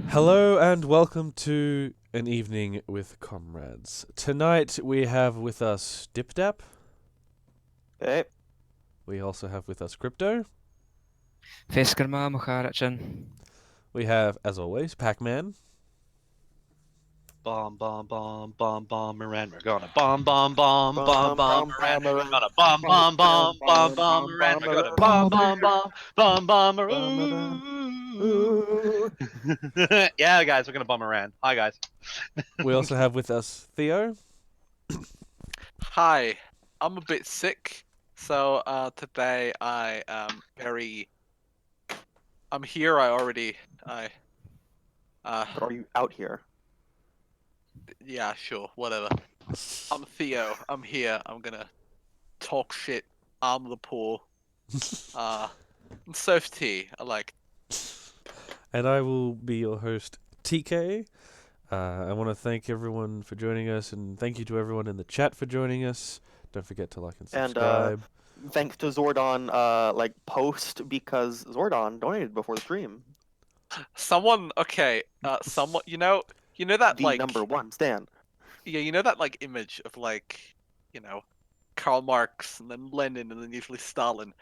Hello and welcome to an evening with comrades. Tonight we have with us DipDap. Hey. We also have with us Crypto. Fiskelma Mukharajan. We have, as always, Pac-Man. Bomb, bomb, bomb, bomb, bomb, Moran. We're gonna bomb, bomb, bomb, bomb, bomb, Moran. We're gonna bomb, bomb, bomb, bomb, bomb, Moran. We're gonna bomb, bomb, bomb, bomb, bomb, Moran. Yeah, guys, we're gonna bomb Moran. Hi, guys. We also have with us Theo. Hi, I'm a bit sick, so today I'm here. Or are you out here? Yeah, sure, whatever. I'm Theo. I'm here. I'm gonna talk shit. I'm the poor. Surf tea. I like. And I will be your host, TK. I want to thank everyone for joining us, and thank you to everyone in the chat for joining us. Don't forget to like and subscribe. Thanks to Zordon, post because Zordon donated before the stream. Someone, okay. Someone, you know that The number one Stan. Yeah, you know that image of Karl Marx and then Lenin and then usually Stalin.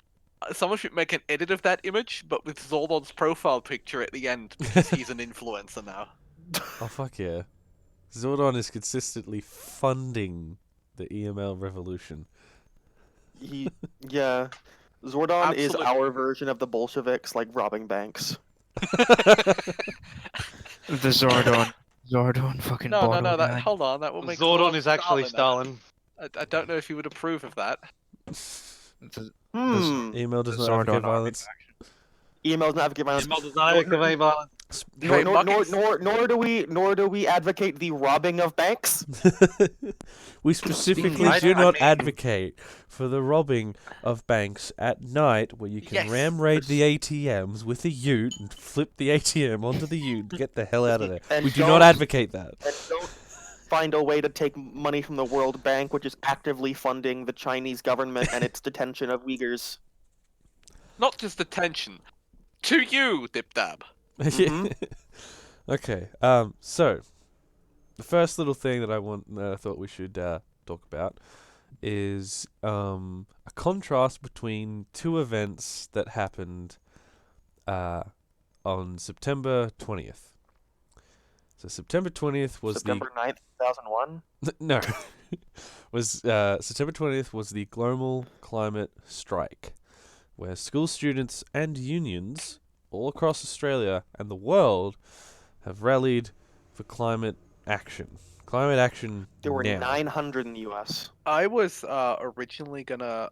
Someone should make an edit of that image, but with Zordon's profile picture at the end because he's an influencer now. Oh, fuck yeah. Zordon is consistently funding the EML revolution. Yeah. Zordon is our version of the Bolsheviks, robbing banks. The Zordon fucking No, bottle that bag. hold on, that will make Zordon is actually Stalin. I don't know if you would approve of that. Email does not advocate violence. Email does not advocate violence. Email does not advocate violence. Nor do we advocate the robbing of banks. We specifically do not advocate for the robbing of banks at night, where you can ram raid the ATMs with a ute and flip the ATM onto the ute and get the hell out of there. And we do not advocate that. And don't find a way to take money from the World Bank, which is actively funding the Chinese government and its detention of Uyghurs. Not just detention. To you, Dip-Dab. Okay. So the first little thing that I thought we should talk about is a contrast between two events that happened on September 20th. So September 20th was September 9th, 2001? No. September 20th was the global climate strike, where school students and unions all across Australia and the world have rallied for climate action. Climate action There were now. 900 in the US. I was originally gonna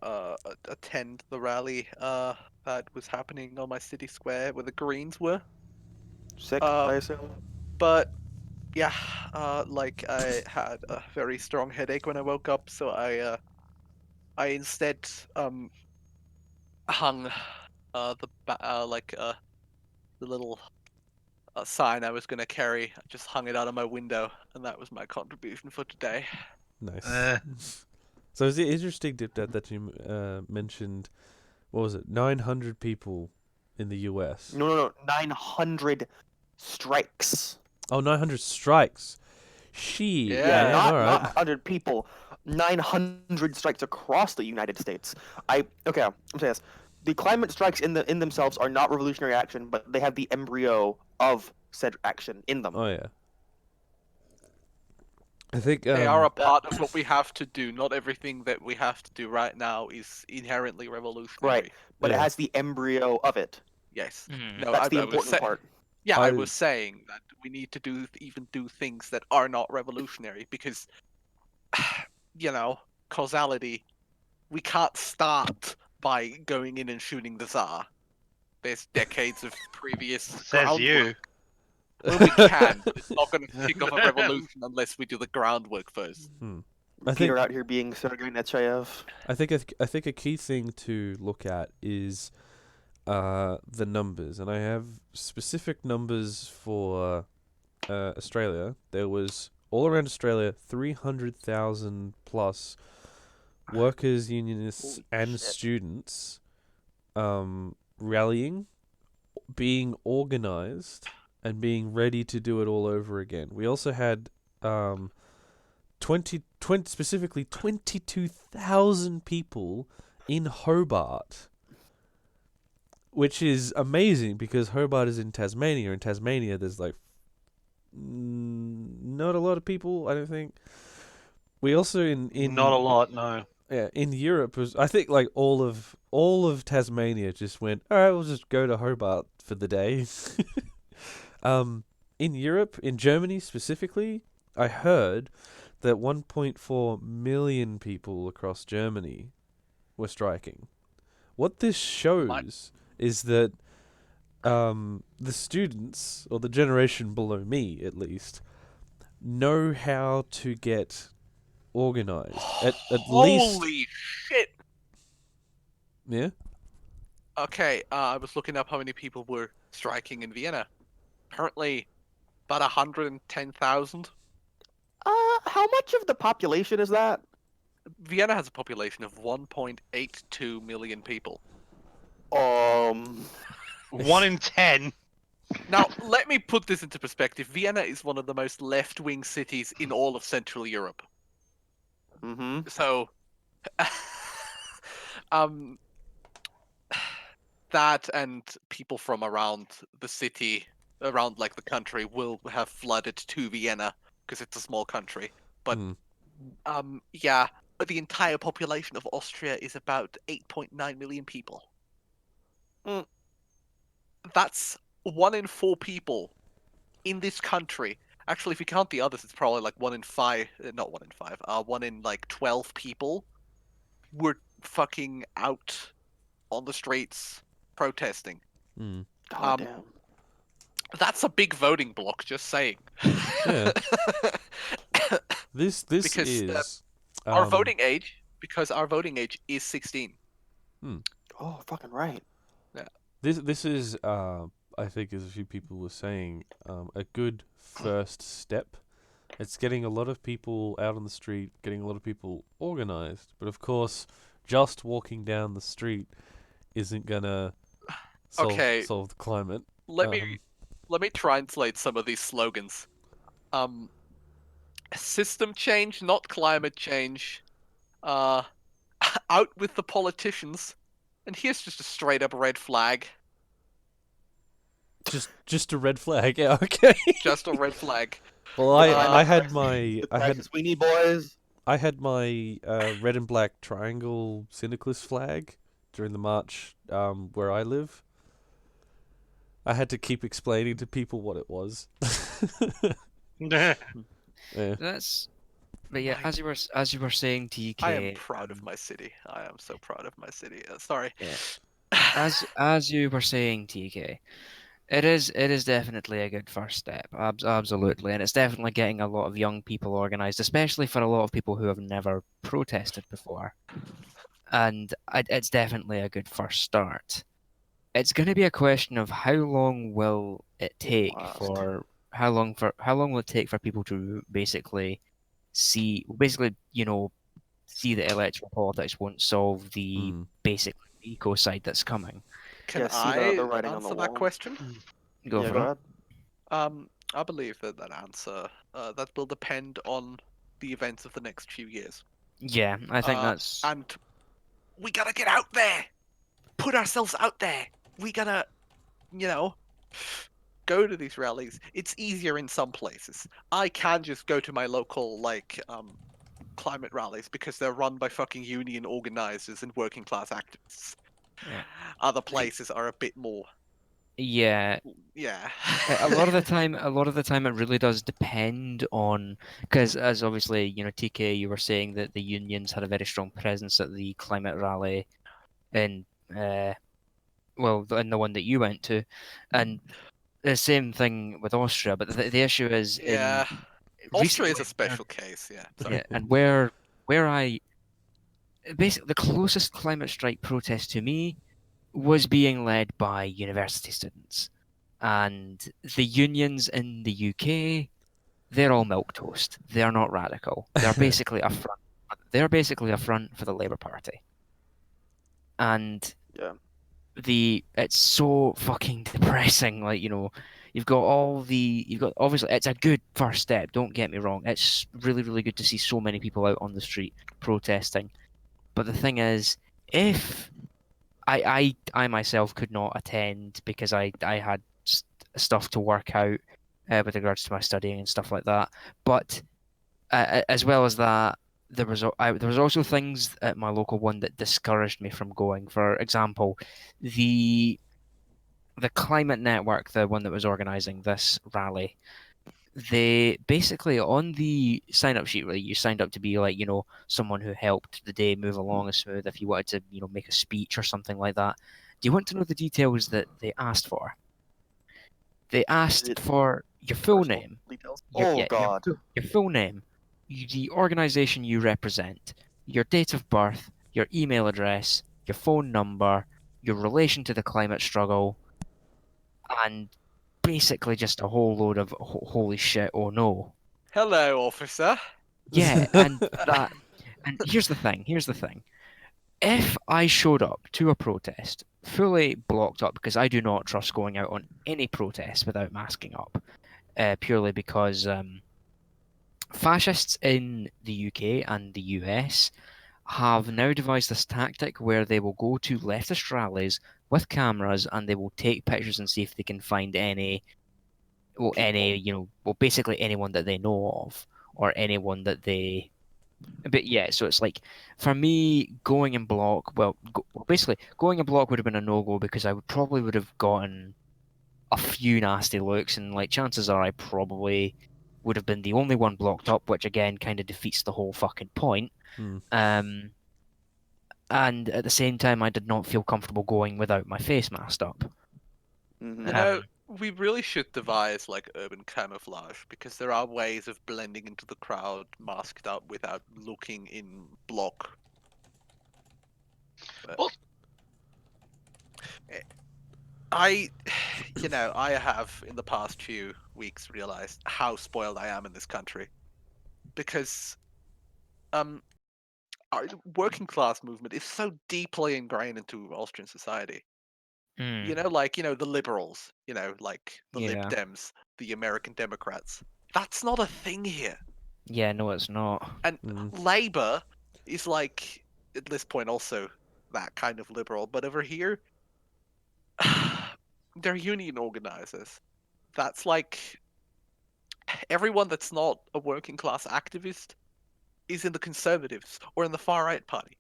attend the rally that was happening on my city square where the Greens were. Sick, I assume. But yeah, I had a very strong headache when I woke up, so I instead hung the little sign I was gonna carry. I just hung it out of my window, and that was my contribution for today. Nice. So is it interesting, Dipdad, that you mentioned, what was it, 900 people in the US? No, 900 strikes. Oh, 900 strikes. Yeah, not alright. 900 people. 900 strikes across the United States. I'm saying this. The climate strikes in themselves are not revolutionary action, but they have the embryo of said action in them. Oh, yeah. I think they are a part of what we have to do. Not everything that we have to do right now is inherently revolutionary. Right, but it has the embryo of it. Yes. Mm. No, That's the important part. Yeah, I was saying that we need to do things that are not revolutionary because, causality. We can't start by going in and shooting the Tsar. There's decades of previous Says you. Well, we can, but it's not going to kick off a revolution unless we do the groundwork first. Peter out here being Sergei Nechayev. I think a key thing to look at is the numbers, and I have specific numbers for Australia. There was all around Australia 300,000 plus workers, unionists, and students rallying, being organized, and being ready to do it all over again. We also had 22,000 people in Hobart, which is amazing because Hobart is in Tasmania. In Tasmania, there's like not a lot of people, I don't think. We also in Not a lot, no. yeah, in Europe was, I think, like all of Tasmania just went, all right, we'll just go to Hobart for the day. In Europe, in Germany specifically, I heard that 1.4 million people across Germany were striking. What this shows is that the students, or the generation below me at least, know how to get organized. At least, Holy shit! yeah. Okay, I was looking up how many people were striking in Vienna. Apparently, about 110,000. How much of the population is that? Vienna has a population of 1.82 million people. 1 in 10. Now, let me put this into perspective. Vienna is one of the most left-wing cities in all of Central Europe. Mm-hmm. So, that and people from around the city, around like the country, will have flooded to Vienna because it's a small country. But yeah, the entire population of Austria is about 8.9 million people. That's 1 in 4 people in this country. Actually, if you count the others, it's probably like 1 in 5. Not 1 in 5. 1 in like 12 people were fucking out on the streets protesting. God damn. That's a big voting block. Just saying. Yeah. This Because, is our voting age. Because our voting age is 16. Oh, fucking right. This is I think, as a few people were saying, a good first step. It's getting a lot of people out on the street, getting a lot of people organized. But of course, just walking down the street isn't gonna solve the climate. Let me translate some of these slogans. System change, not climate change. Out with the politicians. And here's just a straight up red flag. Just a red flag. Yeah, okay. Just a red flag. Well, I had my Sweeney boys. I had my red and black triangle syndicalist flag during the march where I live. I had to keep explaining to people what it was. Yeah. But yeah, as you were saying, TK. I am proud of my city. I am so proud of my city. Sorry. Yeah. As you were saying, TK, it is definitely a good first step. Absolutely, and it's definitely getting a lot of young people organized, especially for a lot of people who have never protested before. And it's definitely a good first start. It's going to be a question of how long will it take for people to basically see that electoral politics won't solve the basic ecocide that's coming. Can I answer that question? Go for it. I believe that answer that will depend on the events of the next few years. Yeah, I think that's. And we gotta get out there, put ourselves out there. We gotta, go to these rallies. It's easier in some places. I can just go to my local climate rallies because they're run by fucking union organizers and working class activists. Yeah. Other places are a bit more. Yeah. Yeah. a lot of the time, it really does depend on, because as obviously, TK, you were saying that the unions had a very strong presence at the climate rally, in the one that you went to, and the same thing with Austria. But the issue is, Austria is a special case. Yeah. Sorry. Yeah, and where I basically the closest climate strike protest to me was being led by university students, and the unions in the UK, they're all milquetoast. They're not radical. They're basically a front. They're basically a front for the Labour Party, and it's so fucking depressing. Like, You've got obviously it's a good first step. Don't get me wrong. It's really really good to see so many people out on the street protesting. But the thing is, if I myself could not attend because I had stuff to work out with regards to my studying and stuff like that. But as well as that, there was also things at my local one that discouraged me from going. For example, the climate network, the one that was organizing this rally, they basically on the sign up sheet, really, you signed up to be like, someone who helped the day move along as smooth if you wanted to, make a speech or something like that. Do you want to know the details that they asked for? They asked it for your full Personal name, details. your Oh yeah, God. your full name, the organization you represent, your date of birth, your email address, your phone number, your relation to the climate struggle, and basically just a whole load of holy shit, oh no. Hello, officer. Yeah, and here's the thing, If I showed up to a protest fully blocked up, because I do not trust going out on any protest without masking up, purely because fascists in the UK and the US have now devised this tactic where they will go to leftist rallies with cameras and they will take pictures and see if they can find basically anyone that they know of or anyone that they. But yeah, so it's like for me going in block. Basically going in block would have been a no-go because I would have gotten a few nasty looks, and like chances are I probably would have been the only one blocked up, which again kind of defeats the whole fucking point. Hmm. And at the same time, I did not feel comfortable going without my face masked up. Mhm. You know, we really should devise like urban camouflage because there are ways of blending into the crowd masked up without looking in block. But Well- I, I have in the past few weeks realized how spoiled I am in this country because our working class movement is so deeply ingrained into Austrian society. Hmm. The liberals, like the Lib Yeah. Dems, the American Democrats. That's not a thing here. Yeah, no, it's not. And Hmm. Labour is like, at this point, also that kind of liberal. But over here, they're union organizers. That's like everyone that's not a working class activist is in the Conservatives or in the far right party.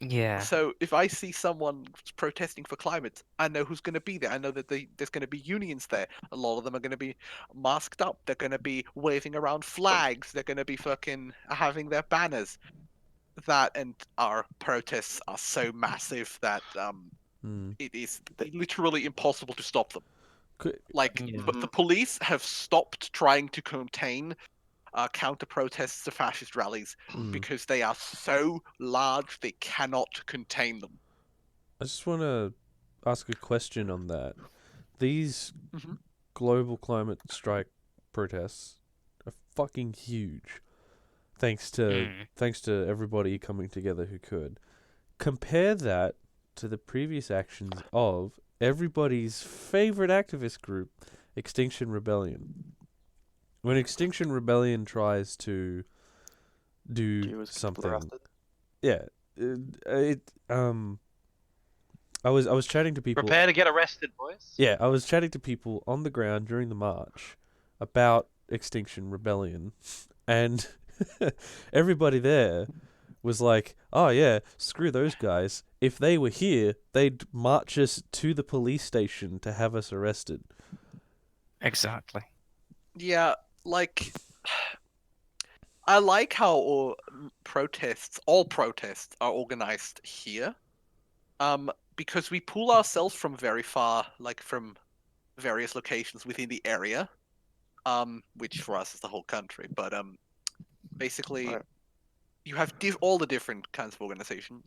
Yeah. So if I see someone protesting for climate, I know who's going to be there. I know that there's going to be unions there. A lot of them are going to be masked up. They're going to be waving around flags. They're going to be fucking having their banners. That and our protests are so massive that Hmm. it is literally impossible to stop them. Could- Like, Yeah. but the police have stopped trying to contain counter protests to fascist rallies Hmm. because they are so large they cannot contain them. I just want to ask a question on that. These Mhm. global climate strike protests are fucking huge. Thanks to Hmm. everybody coming together who could. Compare that to the previous actions of everybody's favorite activist group, Extinction Rebellion. When Extinction Rebellion tries to do Jews, people something, arrested. yeah, I was chatting to people. Prepare to get arrested, boys. Yeah, I was chatting to people on the ground during the march about Extinction Rebellion, and everybody there was like, "Oh yeah, screw those guys. If they were here, they'd march us to the police station to have us arrested." Exactly. Yeah, like I like how all protests are organized here. Because we pull ourselves from very far, like from various locations within the area, which for us is the whole country. But basically, Right. you have all the different kinds of organization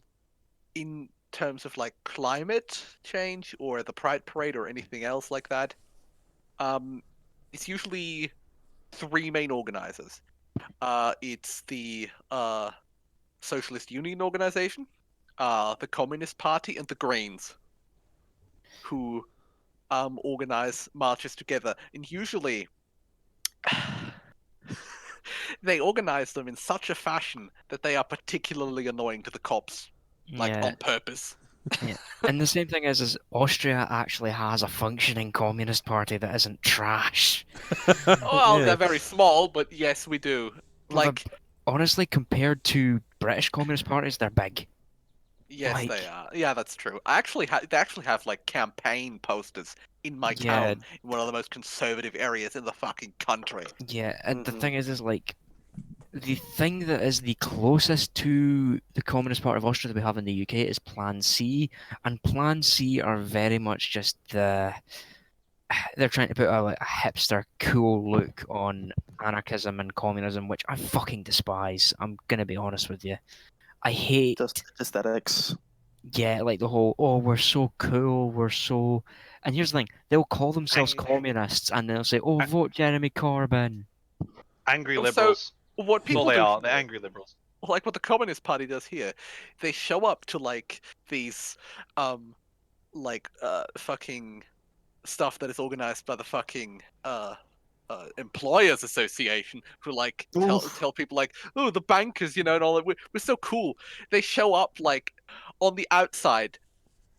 in terms of like climate change or the Pride Parade or anything else like that. It's usually three main organizers. It's the Socialist Union Organization, the Communist Party, and the Greens, who organize marches together, and usually they organize them in such a fashion that they are particularly annoying to the cops, like Yeah. on purpose. Yeah. And the same thing is Austria actually has a functioning communist party that isn't trash. Well, Yeah. they're very small, but yes, we do. Well, Like, honestly, compared to British communist parties, they're big. yes, they like- are. Yeah, that's true. They actually have like campaign posters in my Yeah. town, in one of the most conservative areas in the fucking country. Yeah, and the Mhm. thing is like, the thing that is the closest to the Communist Party of Austria that we have in the UK is Plan C, and Plan C are very much just they're trying to put a hipster cool look on anarchism and communism, which I fucking despise. I'm gonna be honest with you. I hate, Just aesthetics. yeah, like the whole, oh, we're so cool, we're so. And here's the thing: they'll call themselves Ang- communists, and they'll say, "Oh, Ang- vote Jeremy Corbyn." Angry So, liberals. what That's all people they do, are. They're angry liberals. like what the Communist Party does here, they show up to like these, fucking stuff that is organized by the fucking employers association, who like tell people like, oh, the bankers, and all that, we're so cool. They show up like on the outside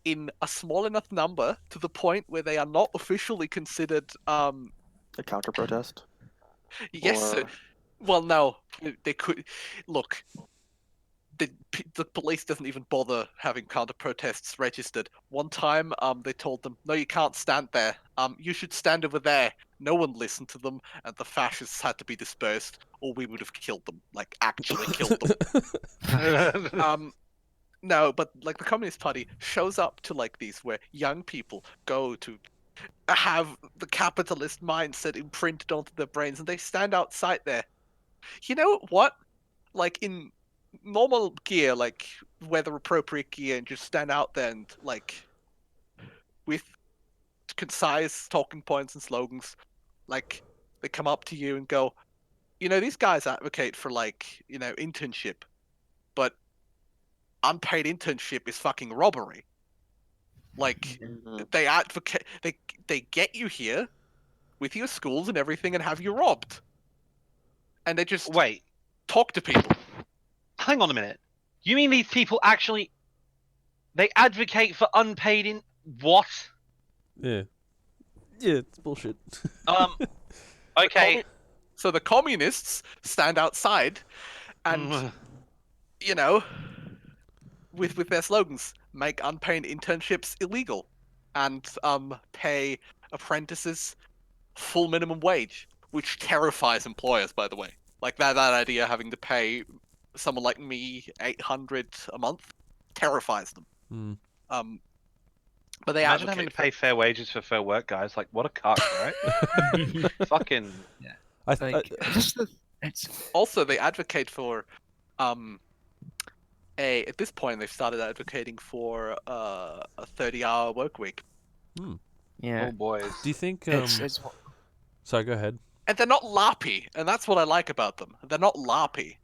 in a small enough number to the point where they are not officially considered A counter protest. yes Or... well, no, they could look. The police doesn't even bother having counter protests registered. One time, they told them, "No, you can't stand there. You should stand over there." No one listened to them, and the fascists had to be dispersed, or we would have killed them, like actually killed them. No, but like the Communist Party shows up to like these where young people go to have the capitalist mindset imprinted onto their brains, and they stand outside there. You know what? Like in normal gear, like weather appropriate gear, and just stand out there and like with concise talking points and slogans, like they come up to you and go, these guys advocate for like, internship, but unpaid internship is fucking robbery. Like Mhm. they advocate, they get you here with your schools and everything and have you robbed, and they just Wait, talk to people. hang on a minute. You mean these people actually they advocate for unpaid in what? Yeah. Yeah, it's bullshit. Okay. So the communists stand outside and with their slogans, make unpaid internships illegal, and pay apprentices full minimum wage, which terrifies employers, by the way. Like that idea, having to pay someone like me 800 a month, terrifies them. Mm. But they Imagine having to advocate pay fair wages for fair work, guys. Like, what a cuck, right? Fucking. Like, it's also they advocate for at this point they've started advocating for a 30-hour work week. yeah. Oh boys. Do you think? It's Sorry, go ahead. And they're not larpy, and that's what I like about them. They're not larpy.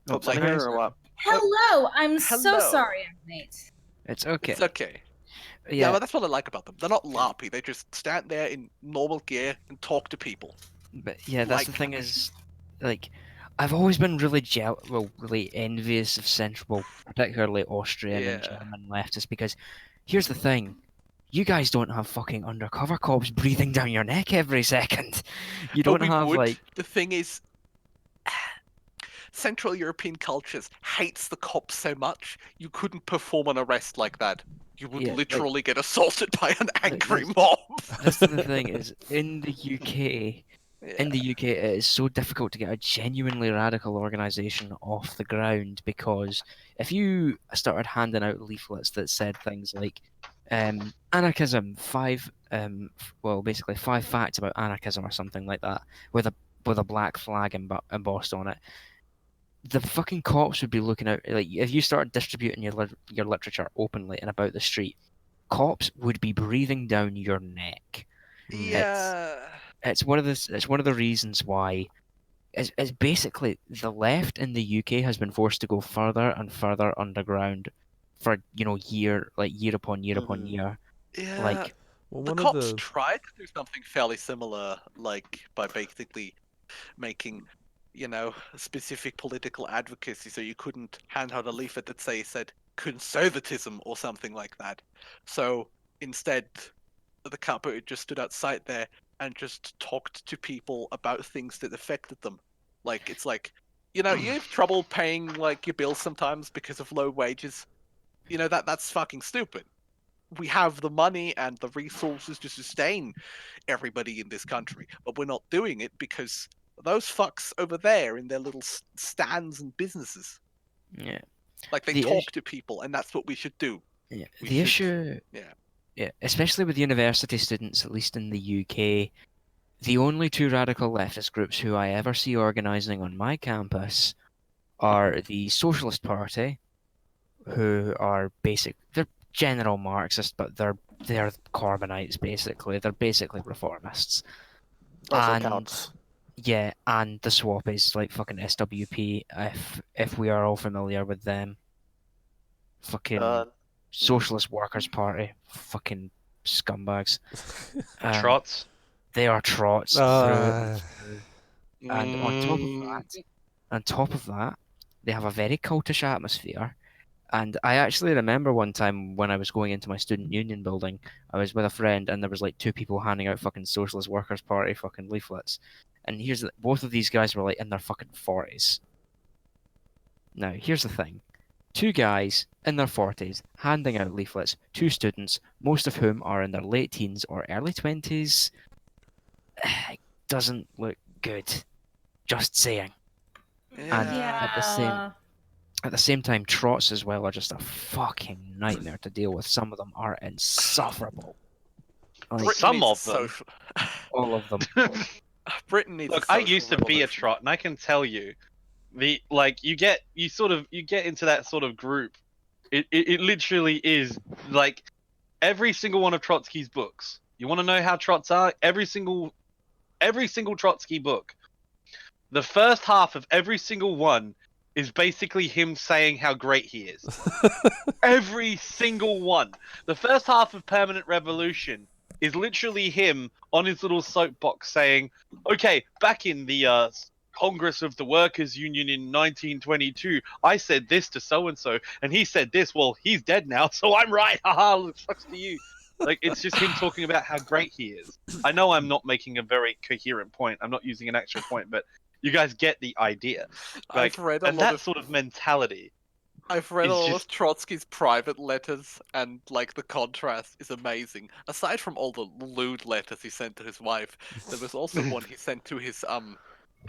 Oh, Oops, I'm here or what? Hello, I'm so Hello. sorry I'm late. it's okay. It's okay. Yeah, Yeah, but that's what I like about them. They're not larpy. They just stand there in normal gear and talk to people. but yeah, that's the like- thing is, like, I've always been really really envious of Central, particularly Austrian and Yeah. German leftists, because here's the thing. You guys don't have fucking undercover cops breathing down your neck every second. You But don't we have would. like The thing is, Central European cultures hates the cops so much, you couldn't perform an arrest like that. You would Yeah, like- literally get assaulted by an angry that's- mob. that's the thing is in the UK. In the UK, it is so difficult to get a genuinely radical organisation off the ground because if you started handing out leaflets that said things like anarchism, basically 5 facts about anarchism or something like that, with a black flag embossed on it, the fucking cops would be looking out. Like if you started distributing your literature openly and about the street, cops would be breathing down your neck. Yeah. It's one of the reasons why it's basically the left in the UK has been forced to go further and further underground for year upon year upon Mhm. year. Yeah. Like Well, The one of cops the tried to do something fairly similar, like by basically making, specific political advocacy so you couldn't hand out a leaflet that said conservatism or something like that. So instead, the cop just stood outside there and just talked to people about things that affected them. Like it's like, you have trouble paying like your bills sometimes because of low wages. That's fucking stupid. We have the money and the resources to sustain everybody in this country, but we're not doing it because those fucks over there in their little stands and businesses, Yeah. like they The talk issue, to people, and that's what we should do. yeah. We The should, issue, yeah. yeah, especially with university students, at least in the UK, the only two radical leftist groups who I ever see organising on my campus are the Socialist Party, who are they're general Marxist, but they're Corbynites basically. They're basically reformists. Also And counts. yeah, and the Swappies, like fucking SWP, if we are all familiar with them. Fucking Socialist Workers' Party, fucking scumbags. Trots. They are trots through and through. And on top of that, they have a very cultish atmosphere. And I actually remember one time when I was going into my student union building, I was with a friend and there was like two people handing out fucking Socialist Workers' Party fucking leaflets. And both of these guys were like in their fucking 40s. Now, here's the thing. Two guys in their 40s handing out leaflets to students, most of whom are in their late teens or early 20s. It doesn't look good. Just saying. And Yeah. at the same time, trots as well are just a fucking nightmare to deal with. Some of them are insufferable. Like, Britain Some needs of a them. social. all of them. Britain needs. Look, a I social used to be a revolution. trot, and I can tell you, you get into that sort of group. It literally is like every single one of Trotsky's books. You want to know how trots are? Every single Trotsky book. The first half of every single one is basically him saying how great he is. Every single one. The first half of Permanent Revolution is literally him on his little soapbox saying, okay, back in the Congress of the Workers' Union in 1922, I said this to so-and-so, and he said this. Well, he's dead now, so I'm right. Haha, sucks to you. Like, it's just him talking about how great he is. I know I'm not making a very coherent point. I'm not using an actual point, but you guys get the idea. Like, I've read a and lot that of sort of mentality I've read is all just of Trotsky's private letters, and like the contrast is amazing. Aside from all the lewd letters he sent to his wife, there was also one he sent to his to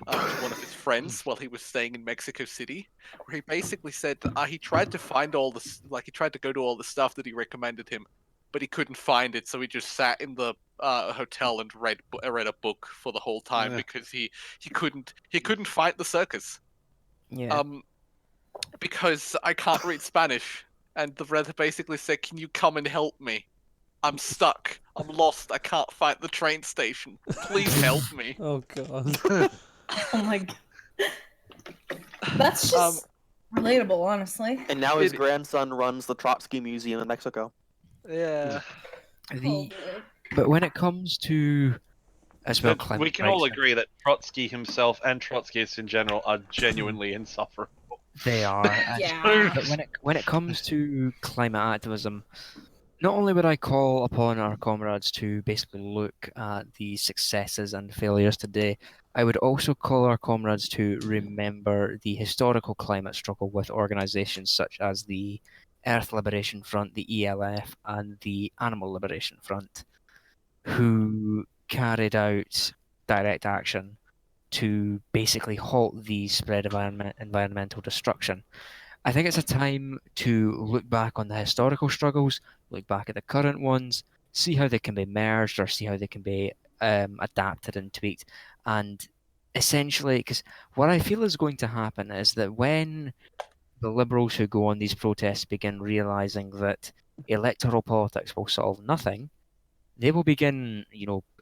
one of his friends while he was staying in Mexico City, where he basically said he tried to find all this, like he tried to go to all the stuff that he recommended him, but he couldn't find it, so he just sat in the hotel and read a book for the whole time Yeah. because he couldn't find the circus. Yeah. Because I can't read Spanish, and the red basically said, "Can you come and help me? I'm stuck. I'm lost. I can't find the train station. Please help me." Oh god. Oh my god. That's just relatable, honestly. And now his It- grandson runs the Trotsky Museum in Mexico. Yeah. But when it comes to as well, But we can all climate agree that Trotsky himself and Trotskyists in general are genuinely insufferable. they are. Yeah. But when it comes to climate activism, not only would I call upon our comrades to basically look at the successes and failures today, I would also call our comrades to remember the historical climate struggle with organisations such as the Earth Liberation Front, the ELF, and the Animal Liberation Front, who carried out direct action to basically halt the spread of environmental destruction. I think it's a time to look back on the historical struggles, look back at the current ones, see how they can be merged or see how they can be adapted and tweaked. And essentially, because what I feel is going to happen is that when the liberals who go on these protests begin realizing that electoral politics will solve nothing, they will begin,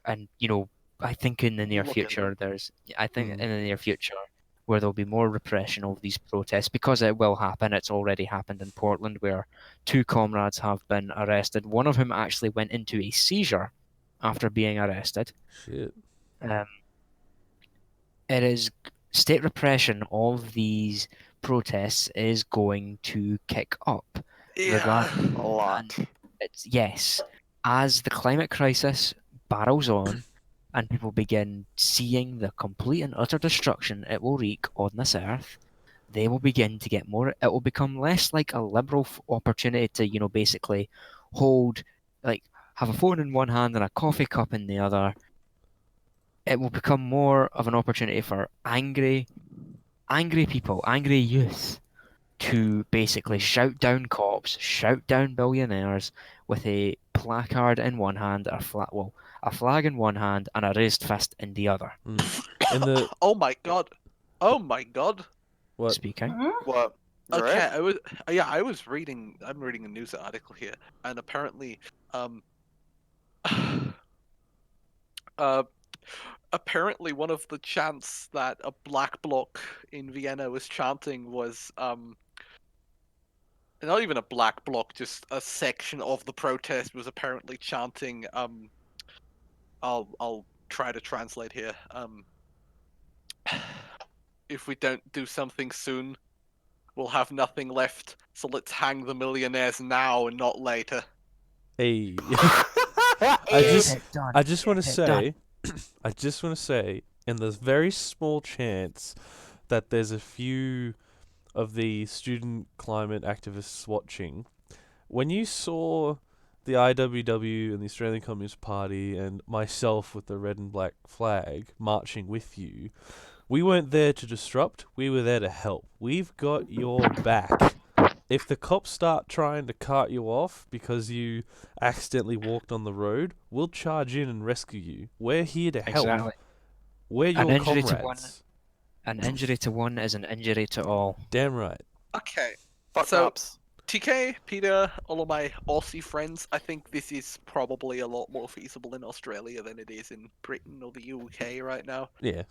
I think in the near Looking. future, I think in the near future, where there'll be more repression of these protests, because it will happen. It's already happened in Portland, where 2 comrades have been arrested, one of whom actually went into a seizure after being arrested. Shit. Um, it is state repression of these protests is going to kick up. Yeah. A lot. It's yes, as the climate crisis barrels on and people begin seeing the complete and utter destruction it will wreak on this earth, they will begin to get more. It will become less like a liberal opportunity to, basically hold, have a phone in one hand and a coffee cup in the other. It will become more of an opportunity for angry people, angry youth, to basically shout down cops, shout down billionaires with a placard in one hand, a flag in one hand, and a raised fist in the other. And the Oh my god. Oh my god. what? Speaking. What? You Okay, alright? I'm reading a news article here, and apparently apparently one of the chants that a black bloc in Vienna was chanting was not even a black bloc, just a section of the protest was apparently chanting I'll try to translate here. If we don't do something soon, we'll have nothing left, so let's hang the millionaires now and not later. Hey. I I just want to say, I just want to say, and there's very small chance that there's a few of the student climate activists watching. When you saw the IWW and the Australian Communist Party and myself with the red and black flag marching with you, we weren't there to disrupt, we were there to help. We've got your back. If the cops start trying to cart you off because you accidentally walked on the road, we'll charge in and rescue you. We're here to help. Exactly. We're An your injury to one. comrades. An injury to one is an injury to all. Damn right. Okay. Fuck So- cops. TK, Peter, all of my Aussie friends, I think this is probably a lot more feasible in Australia than it is in Britain or the UK right now. Yeah.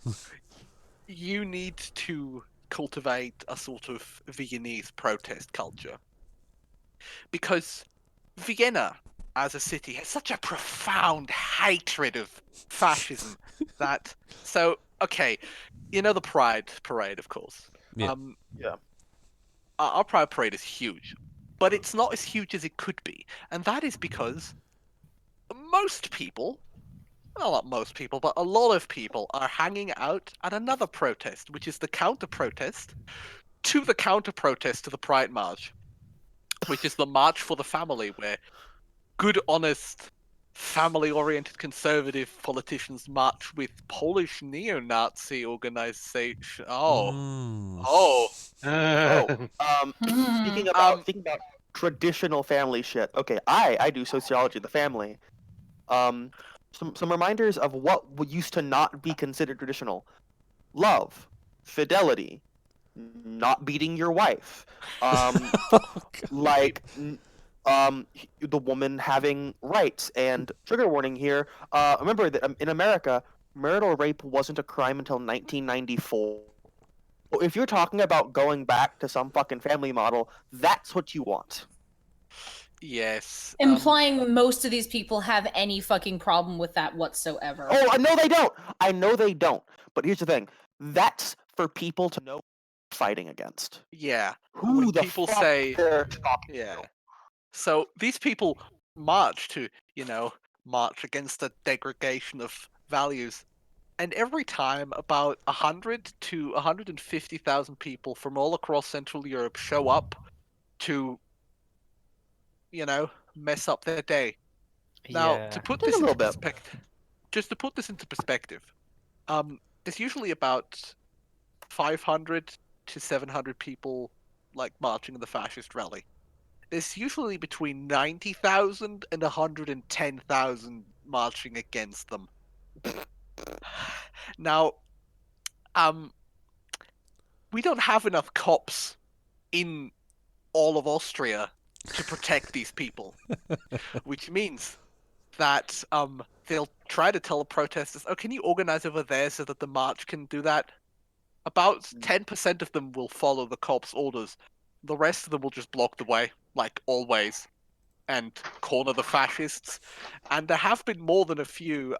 You need to cultivate a sort of Viennese protest culture. Because Vienna, as a city, has such a profound hatred of fascism that... So, okay, the Pride Parade, of course. Yeah. Yeah. Our Pride Parade is huge, but it's not as huge as it could be. And that is because most people, well, not most people, but a lot of people are hanging out at another protest, which is the counter-protest to the counter-protest to the Pride March, which is the March for the Family, where good, honest, family-oriented conservative politicians march with Polish neo-Nazi organization. Oh. Speaking about traditional family shit. Okay, I do sociology of the family. Some reminders of what used to not be considered traditional: love, fidelity, not beating your wife, like the woman having rights. And trigger warning here. Remember that in America, marital rape wasn't a crime until 1994. If you're talking about going back to some fucking family model, that's what you want. Yes. Implying most of these people have any fucking problem with that whatsoever. Oh, I know they don't. I know they don't. But here's the thing. That's for people to know what they're fighting against. Yeah. Who When the people fuck say- they're talking Yeah. to. So these people march to, march against the degradation of values. And every time about 100 to 150,000 people from all across Central Europe show up to, mess up their day. Now, Yeah. to put Just this a into little bit. perspective, there's usually about 500 to 700 people marching in the fascist rally. There's usually between 90,000 and 110,000 marching against them. Now, we don't have enough cops in all of Austria to protect these people, which means that they'll try to tell the protesters, "Oh, can you organize over there so that the march can do that?" About 10% of them will follow the cops' orders. The rest of them will just block the way, like always, and corner the fascists. And there have been more than a few,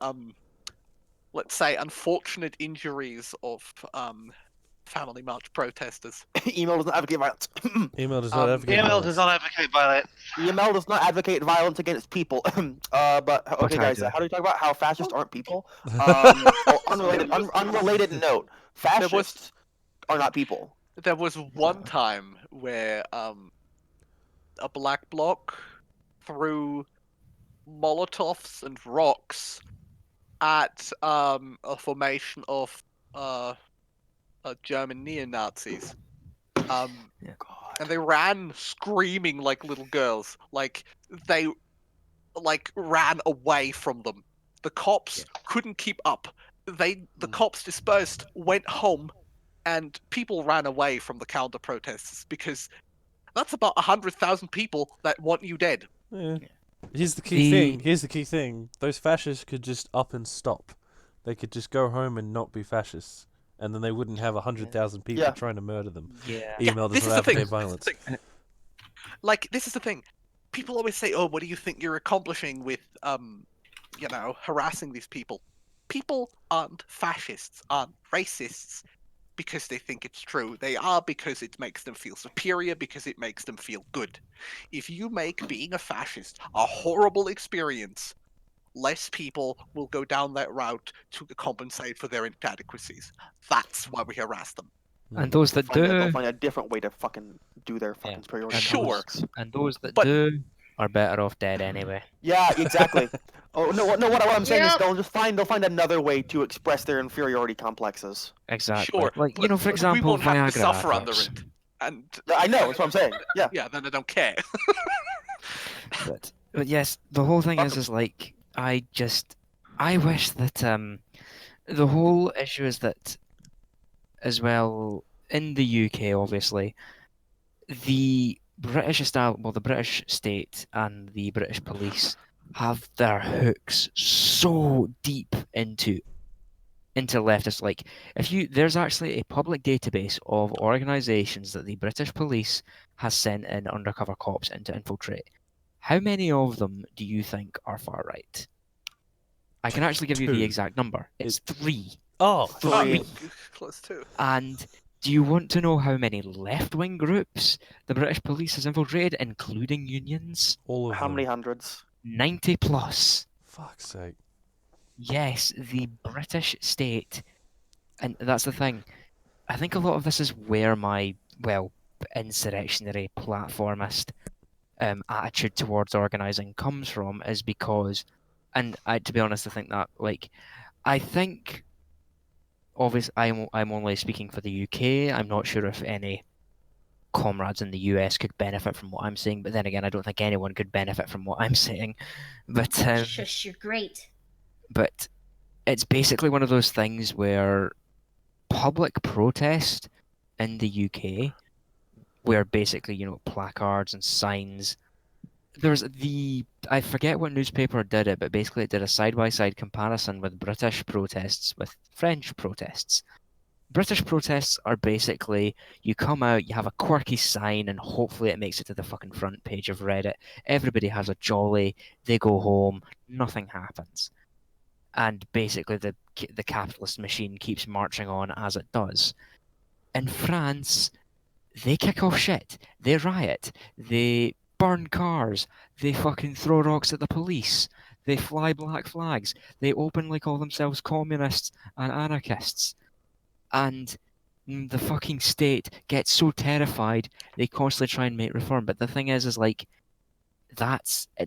let's say, unfortunate injuries of Family March protesters. Email does not advocate violence. Email does not advocate EML violence. does not advocate violence. EML does not advocate violence against people. But okay, I guys, do. how do we talk about how fascists aren't people? Unrelated note: fascists are not people. There was one time where a black bloc threw Molotovs and rocks at a formation of German neo-Nazis. And they ran screaming like little girls. Like they ran away from them. The cops couldn't keep up. The cops dispersed, went home, and people ran away from the counter protesters because that's about 100,000 people that want you dead. Yeah. Here's the key thing. Those fascists could just up and stop. They could just go home and not be fascists. And then they wouldn't have 100,000 people trying to murder them. Yeah. Email does not advocate violence. Like, this is the thing. People always say, "Oh, what do you think you're accomplishing with, harassing these people?" People aren't fascists, aren't racists because they think it's true. They are because it makes them feel superior, because it makes them feel good. If you make being a fascist a horrible experience, less people will go down that route to compensate for their inadequacies. That's why we harass them. And those that They'll do, find a different way to fucking do their fucking superiority. Sure. complex. and those that But- do are better off dead anyway. Yeah, exactly. What I'm saying is Yep. they'll find another way to express their inferiority complexes. Exactly. Sure. Like, but for example, we won't have to Viagra suffer under adverts. it. And I know, that's what I'm saying. Yeah. yeah, then I don't care. But yes, the whole thing is like I wish that the whole issue is that as well in the UK obviously the the British state and the British police have their hooks so deep into leftists. Like there's actually a public database of organisations that the British police has sent in undercover cops in to infiltrate. How many of them do you think are far right? I can actually give you the Two. exact number. It's 3. Oh, Three. Close too. And do you want to know how many left-wing groups the British police has infiltrated, including unions? all of How them. many hundreds? 90 plus. Fuck's sake. Yes, the British state, and that's the thing. I think a lot of this is where my, insurrectionary platformist attitude towards organising comes from, is because, and to be honest, I think that, I think, obviously, I'm only speaking for the UK. I'm not sure if any comrades in the US could benefit from what I'm saying, but then again, I don't think anyone could benefit from what I'm saying. But Shush, you're great. but it's basically one of those things where public protest in the UK, where basically, placards and signs. I forget what newspaper did it, but basically it did a side-by-side comparison with British protests with French protests. British protests are basically, you come out, you have a quirky sign, and hopefully it makes it to the fucking front page of Reddit. Everybody has a jolly, they go home, nothing happens. And basically the capitalist machine keeps marching on as it does. In France, they kick off shit. They riot. They burn cars. They fucking throw rocks at the police. They fly black flags. They openly call themselves communists and anarchists. And the fucking state gets so terrified, they constantly try and make reform. But the thing is it's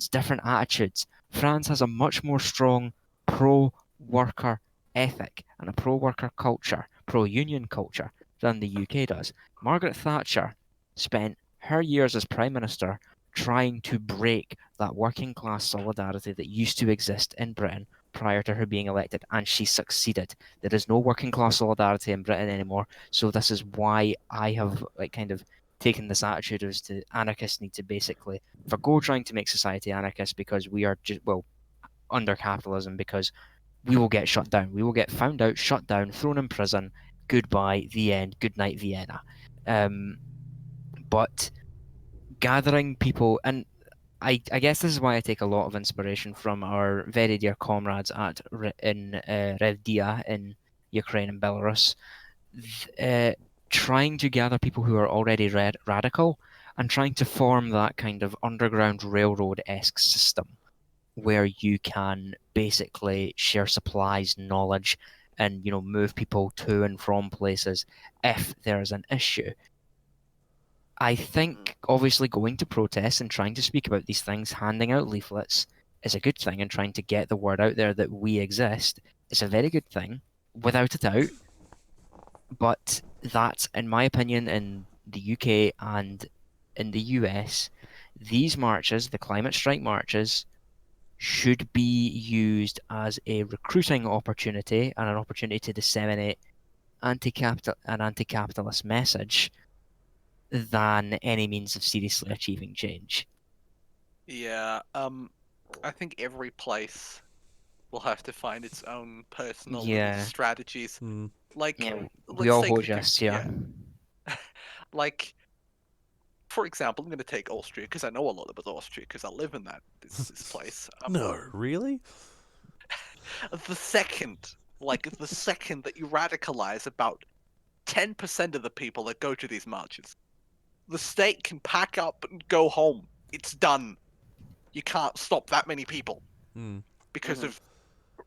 different attitudes. France has a much more strong pro-worker ethic and a pro-worker culture, pro-union culture than the UK does. Margaret Thatcher spent her years as Prime Minister trying to break that working class solidarity that used to exist in Britain prior to her being elected, and she succeeded. There is no working class solidarity in Britain anymore, so this is why I have kind of taken this attitude as to anarchists need to basically forgo trying to make society anarchist because we are under capitalism, because we will get shut down. We will get found out, shut down, thrown in prison, goodbye, the end, good night, Vienna. But gathering people, and I guess this is why I take a lot of inspiration from our very dear comrades in Revdia in Ukraine and Belarus, trying to gather people who are already radical and trying to form that kind of underground railroad-esque system where you can basically share supplies, knowledge, and move people to and from places if there is an issue. I think obviously going to protests and trying to speak about these things, handing out leaflets, is a good thing, and trying to get the word out there that we exist is a very good thing, without a doubt. But that, in my opinion, in the UK and in the US, these marches, the climate strike marches, should be used as a recruiting opportunity and an opportunity to disseminate an anti-capitalist message than any means of seriously achieving change. Yeah, I think every place will have to find its own personal little Yeah. strategies. Mm. Like, Yeah, we let's all take hold a good- just, yeah. Like, for example, I'm going to take Austria because I know a lot about Austria because I live in this place. No, really? The second that you radicalize about 10% of the people that go to these marches, the state can pack up and go home. It's done. You can't stop that many people Mm. because of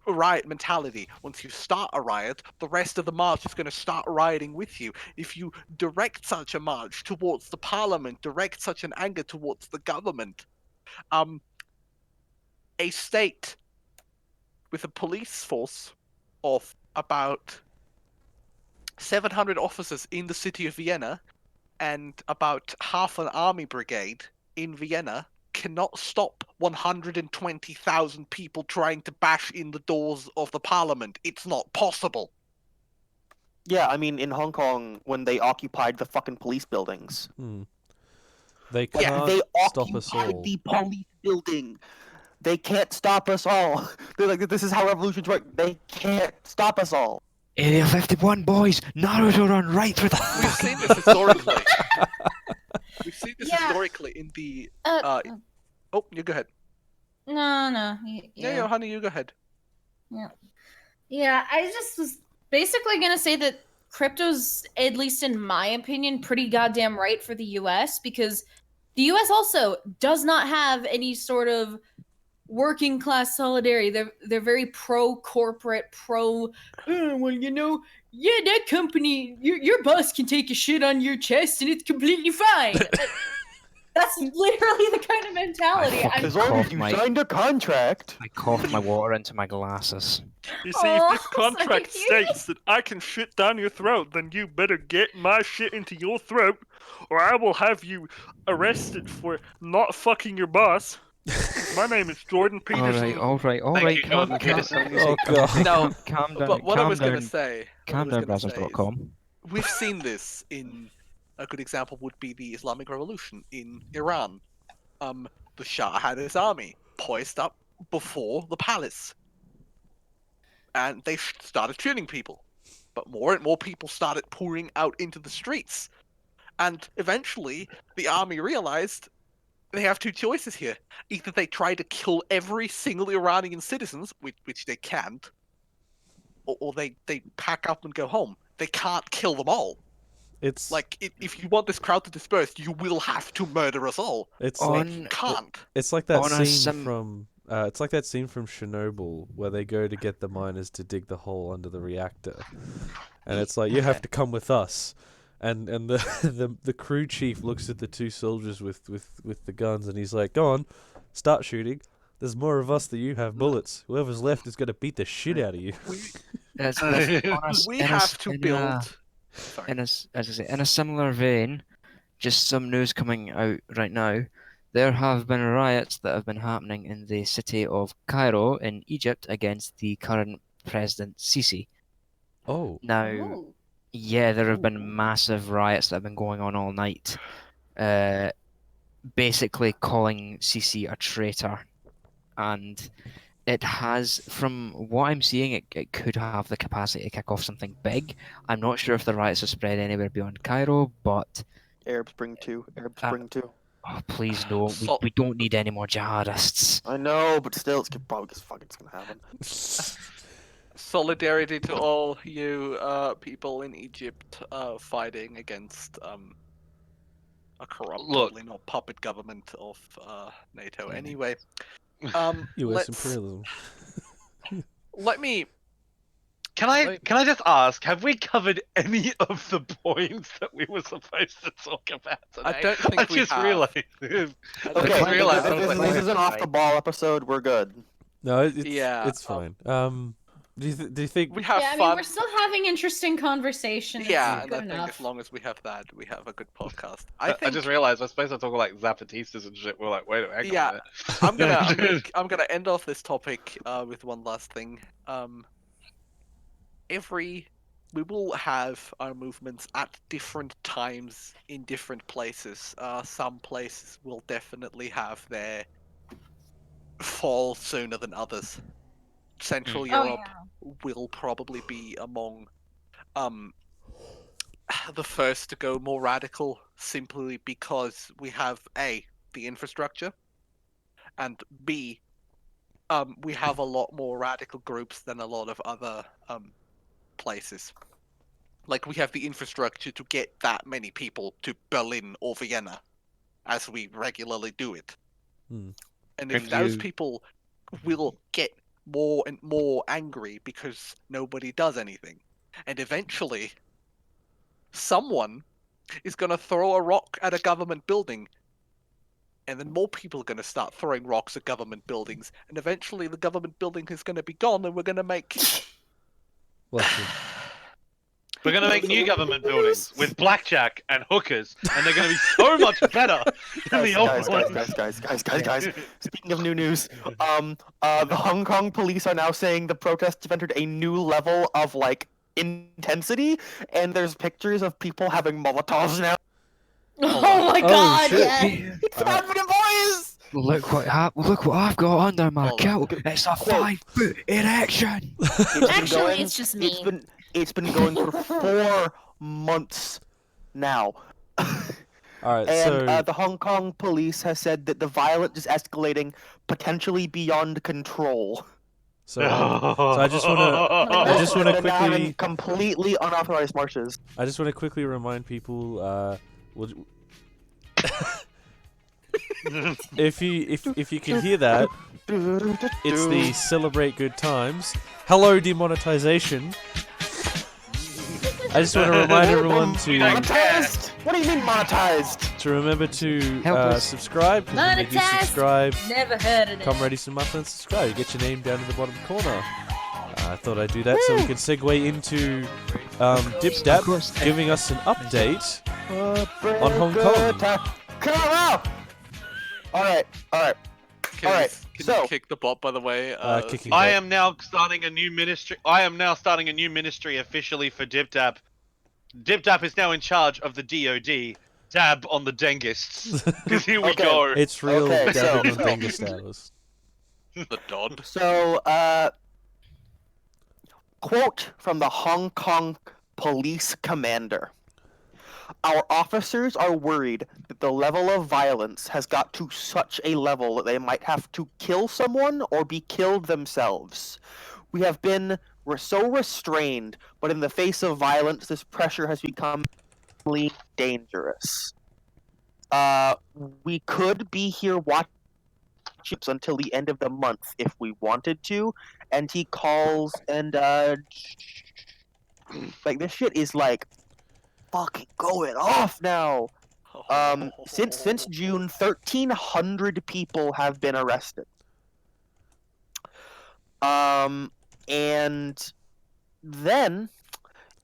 a riot mentality. Once you start a riot, the rest of the march is going to start rioting with you. If you direct such a march towards the parliament, direct such an anger towards the government, a state with a police force of about 700 officers in the city of Vienna and about half an army brigade in Vienna cannot stop 120,000 people trying to bash in the doors of the parliament. It's not possible. Yeah, I mean, in Hong Kong, when they occupied the fucking police buildings, Mm. They like, can't they stop us occupied all. the police building. They can't stop us all. They're like, this is how revolutions work. They can't stop us all. Area 51, boys! Naruto run right through the We've fucking... seen this historically. We've seen this Yeah. historically in the. Uh, Oh, you go ahead. no. Yeah, honey, you go ahead. Yeah, I just was basically gonna say that crypto's, at least in my opinion, pretty goddamn right for the US, because the US also does not have any sort of working class solidarity. They're very pro corporate, well, yeah, that company, your boss can take a shit on your chest and it's completely fine. That's literally the kind of mentality. fucking- As long as Cough, you Mike. signed a contract. I coughed my water into my glasses. You see, if this contract states that I can shit down your throat, then you better get my shit into your throat, or I will have you arrested for not fucking your boss. My name is Jordan Peterson. All right. Thank you, Jordan Peterson. Oh god. No, calm down. But what I calm was going to down. say, Calm down, Brazzers.com. we've seen this in a good example would be the Islamic Revolution in Iran. The Shah had his army poised up before the palace, and they started shooting people. But more and more people started pouring out into the streets, and eventually the army realized they have two choices here: either they try to kill every single Iranian citizens, which they can't, or they pack up and go home. They can't kill them all. It's Like, if you want this crowd to disperse, you will have to murder us all. it's On- You can't. it's like that on a scene sim- from Chernobyl where they go to get the miners to dig the hole under the reactor, and it's like you have to come with us, and the crew chief looks at the two soldiers with the guns and he's like, go on, start shooting. There's more of us than you have bullets. Whoever's left is gonna beat the shit out of you. We have to build. Sorry. As I say, in a similar vein, just some news coming out right now. There have been riots that have been happening in the city of Cairo in Egypt against the current president Sisi. Oh. Now, Ooh. yeah, there have been massive riots that have been going on all night, basically calling Sisi a traitor and it has, from what I'm seeing, it could have the capacity to kick off something big. I'm not sure if the riots have spread anywhere beyond Cairo, but Arab Spring 2. Arab Uh, Spring 2. oh, please no, So- we don't need any more jihadists. I know, but still, it's probably just fucking it's gonna happen. Solidarity to all you people in Egypt fighting against a corrupt, Look. totally not puppet government of NATO. Yeah. Anyway, U.S. let's imperialism. let me. Can I just ask, have we covered any of the points that we were supposed to talk about today? I don't think we just have. realized. Okay, just realized I was this like, is an off the ball episode. We're good. No, it's Yeah, it's fine. Do you think We have Yeah, I mean, fun. we're still having interesting conversation. Yeah, It's and good I think enough. as long as we have that, we have a good podcast. I think just realized we're supposed to talk like Zapatistas and shit. We're like, wait a minute. hang on a Yeah, minute. I'm gonna end off this topic with one last thing. We will have our movements at different times in different places. Some places will definitely have their fall sooner than others. Central Oh, Europe yeah. will probably be among the first to go more radical, simply because we have A, the infrastructure, and B, we have a lot more radical groups than a lot of other places. Like, we have the infrastructure to get that many people to Berlin or Vienna, as we regularly do it. Hmm. And if And those you- people will get more and more angry because nobody does anything, and eventually someone is going to throw a rock at a government building, and then more people are going to start throwing rocks at government buildings, and eventually the government building is going to be gone, and we're going to make bless you. We're gonna make new government buildings with blackjack and hookers, and they're gonna be so much better than the old ones. Guys. Speaking of new news, the Hong Kong police are now saying the protests have entered a new level of like intensity, and there's pictures of people having Molotovs now. Oh my Oh, god, shit. yeah. It's happening, boys! Look what I've got under my Hold on. kilt. It's a 5-foot erection. Actually, it's just me. It's been going for 4 months now. All right, And so the Hong Kong police has said that the violence is escalating potentially beyond control. so I just I just wanna They're now having quickly completely unauthorized marches. I just want to quickly remind people. If you can hear that, it's the celebrate good times. Hello, demonetization. I just want to remind everyone Monetized? What do you mean monetized? to remember to Help us. subscribe. 'Cause when you do Monetized. subscribe, Never heard of it. come ready some muffins, subscribe. You get your name down in the bottom corner. I thought I'd do that so we can segue into Dip Of Dap course. giving us an update on Hong Kong. Come on! Alright. Can Alright, you so- kick the bot, by the way? Kicking I bot. am now starting a new ministry. I am now starting a new ministry officially for DipDap. DipDap is now in charge of the DOD. Dab on the dengists. 'Cause here we Okay. go. It's real Okay, dabbing so- on Dengue stars. The Dodd. So, quote from the Hong Kong police commander. Our officers are worried that the level of violence has got to such a level that they might have to kill someone or be killed themselves. We have been so restrained, but in the face of violence, this pressure has become really dangerous. We could be here watching until the end of the month if we wanted to, and he calls and like this shit is like fucking going off now. Since June, 1,300 people have been arrested. And then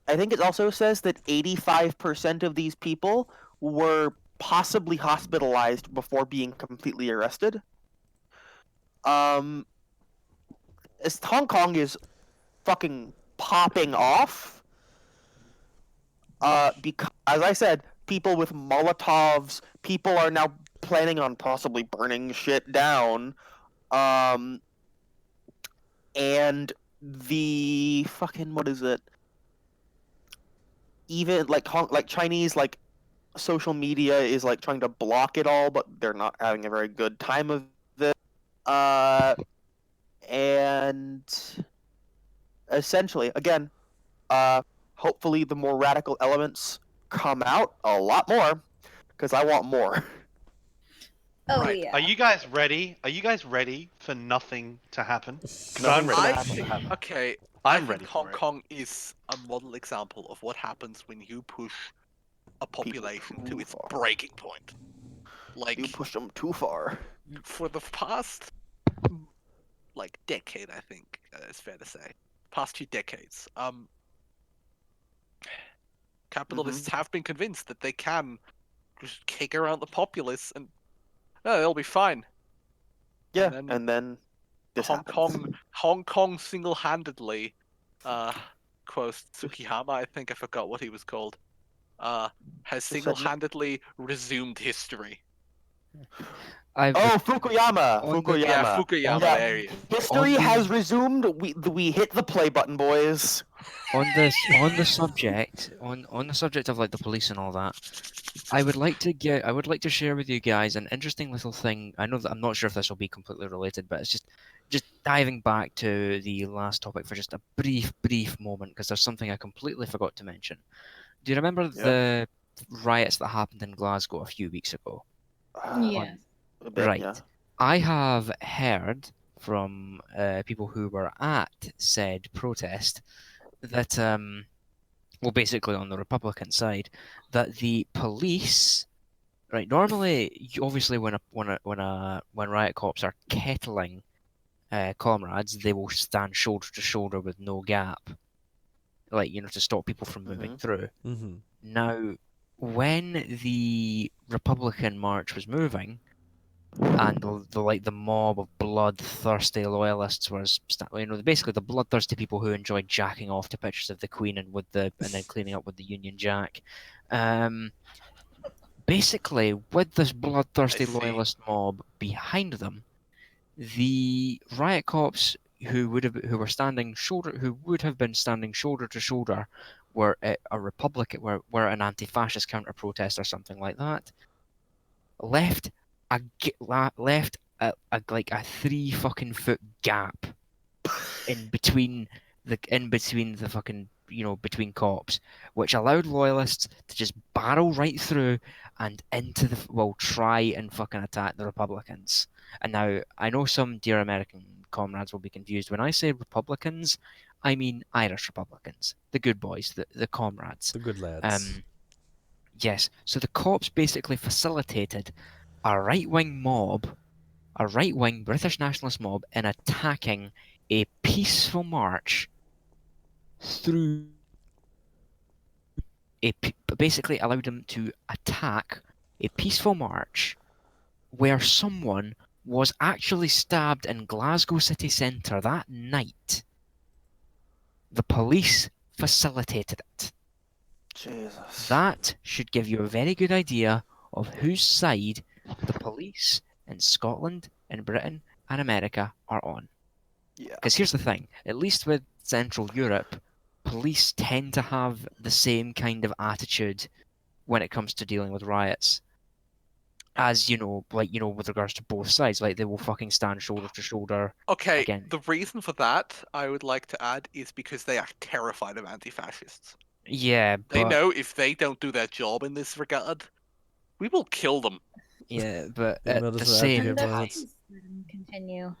I think it also says that 85% of these people were possibly hospitalized before being completely arrested. Hong Kong is fucking popping off. Because, as I said, people with Molotovs, people are now planning on possibly burning shit down. and the fucking what is it? Even like Chinese like social media is like trying to block it all, but they're not having a very good time of it. And essentially, again, hopefully the more radical elements come out a lot more, because I want more. Oh Right. yeah. Are you guys ready? Are you guys ready for nothing to happen? Because I'm Nothing's ready. gonna I happen. think, okay, I'm I ready think for Hong it. Kong is a model example of what happens when you push a population to too its far. breaking point. Like, You pushed them too far. for the past, like, decade, I think, it's fair to say, past 2 decades, capitalists have been convinced that they can just kick around the populace and they'll be fine. Yeah, then and then this happens. Hong Kong single-handedly, quote Tsukihama, I think I forgot what he was called, has said no- single-handedly resumed history. I've Oh, Fukuyama! on the- Fukuyama. Yeah, Fukuyama, Yeah. there he is. History On the- has resumed. We hit the play button, boys. on the subject of like the police and all that. I would like to share with you guys an interesting little thing. I know that I'm not sure if this will be completely related, but it's just diving back to the last topic for just a brief moment, because there's something I completely forgot to mention. Do you remember the riots that happened in Glasgow a few weeks ago? Yeah. A bit, Right. yeah. I have heard from people who were at said protest that well, basically on the Republican side, that the police, right? Normally, obviously, when riot cops are kettling comrades, they will stand shoulder to shoulder with no gap, like to stop people from moving through. Mm-hmm. Now, when the Republican march was moving, and the mob of bloodthirsty loyalists was basically the bloodthirsty people who enjoyed jacking off to pictures of the Queen and then cleaning up with the Union Jack. Basically, with this bloodthirsty I see. loyalist mob behind them, the riot cops who would have been standing shoulder to shoulder were a Republican, were an anti-fascist counter-protest or something like that, left like a 3 fucking foot gap in between the fucking between cops, which allowed loyalists to just barrel right through and try and fucking attack the Republicans. And now I know some dear American comrades will be confused when I say Republicans. I mean Irish Republicans, the good boys, the comrades, The good lads. Yes, so the cops basically facilitated a right-wing British nationalist mob, in attacking a peaceful march through basically allowed them to attack a peaceful march where someone was actually stabbed in Glasgow city centre that night. The police facilitated it. Jesus. That should give you a very good idea of whose side the police in Scotland, in Britain, and America are on. Yeah. Because here's the thing, at least with Central Europe, police tend to have the same kind of attitude when it comes to dealing with riots. As with regards to both sides, like they will fucking stand shoulder to shoulder. Okay, Again. the reason for that, I would like to add, is because they are terrified of anti-fascists. Yeah, They but know if they don't do their job in this regard, we will kill them. yeah, but They're at not the as same advocate time, violence. Continue.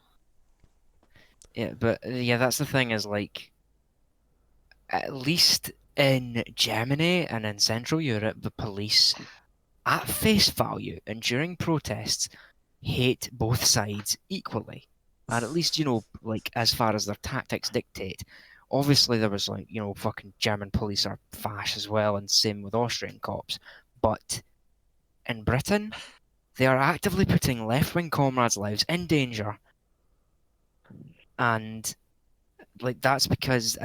yeah, but that's the thing is like, at least in Germany and in Central Europe, the police, at face value and during protests, hate both sides equally. And at least, like, as far as their tactics dictate. Obviously, there was, like, fucking German police are fash as well, and same with Austrian cops. But in Britain, they are actively putting left-wing comrades' lives in danger. And, like, that's because,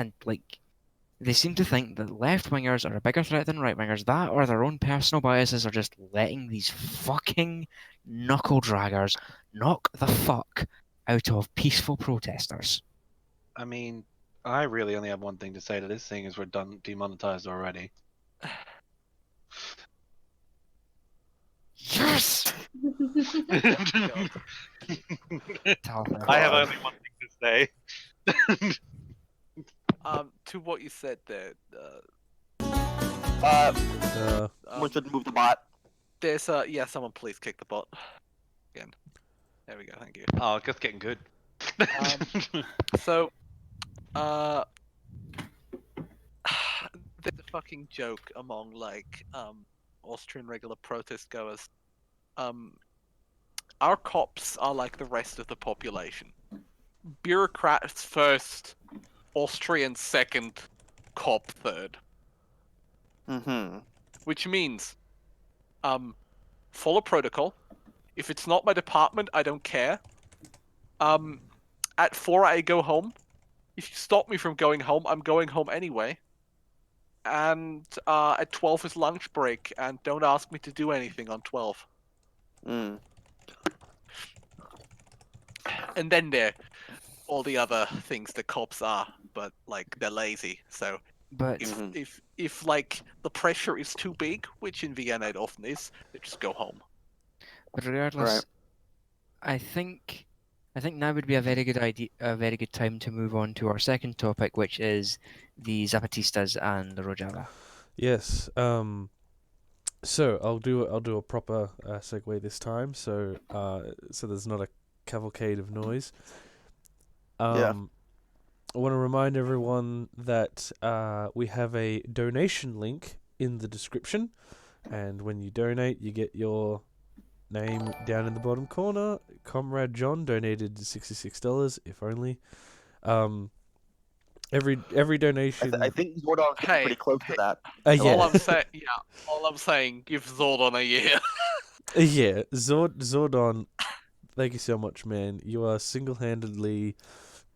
they seem to think that left-wingers are a bigger threat than right-wingers. That or their own personal biases are just letting these fucking knuckle-draggers knock the fuck out of peaceful protesters. I mean, I really only have one thing to say to this thing: is we're done demonetized already. Yes. God. I have only one thing to say. To what you said there, We should move the bot. there's yeah, someone please kick the bot again. There we go. Thank you. Oh, it's just getting good. So, there's a fucking joke among like Austrian regular protest goers. Our cops are like the rest of the population. Bureaucrats first, Austrians second, cop third. Mm-hmm. Which means, follow protocol. If it's not my department, I don't care. At 4 I go home. If you stop me from going home, I'm going home anyway. And at 12 is lunch break, and don't ask me to do anything on 12. Mm. And then there, all the other things the cops are, but like they're lazy. So But if like the pressure is too big, which in Vienna it often is, they just go home. regardless, Right. I think now would be a very good time to move on to our second topic, which is the Zapatistas and the Rojava. Yes. So I'll do a proper segue this time. So there's not a cavalcade of noise. Yeah. I want to remind everyone that we have a donation link in the description, and when you donate, you get your name down in the bottom corner. Comrade John donated $66, if only. Every donation. I think Zordon's getting Hey, pretty close to that. All yeah. I'm saying, all I'm saying, give Zordon a year. Yeah, Zordon, thank you so much, man. You are single-handedly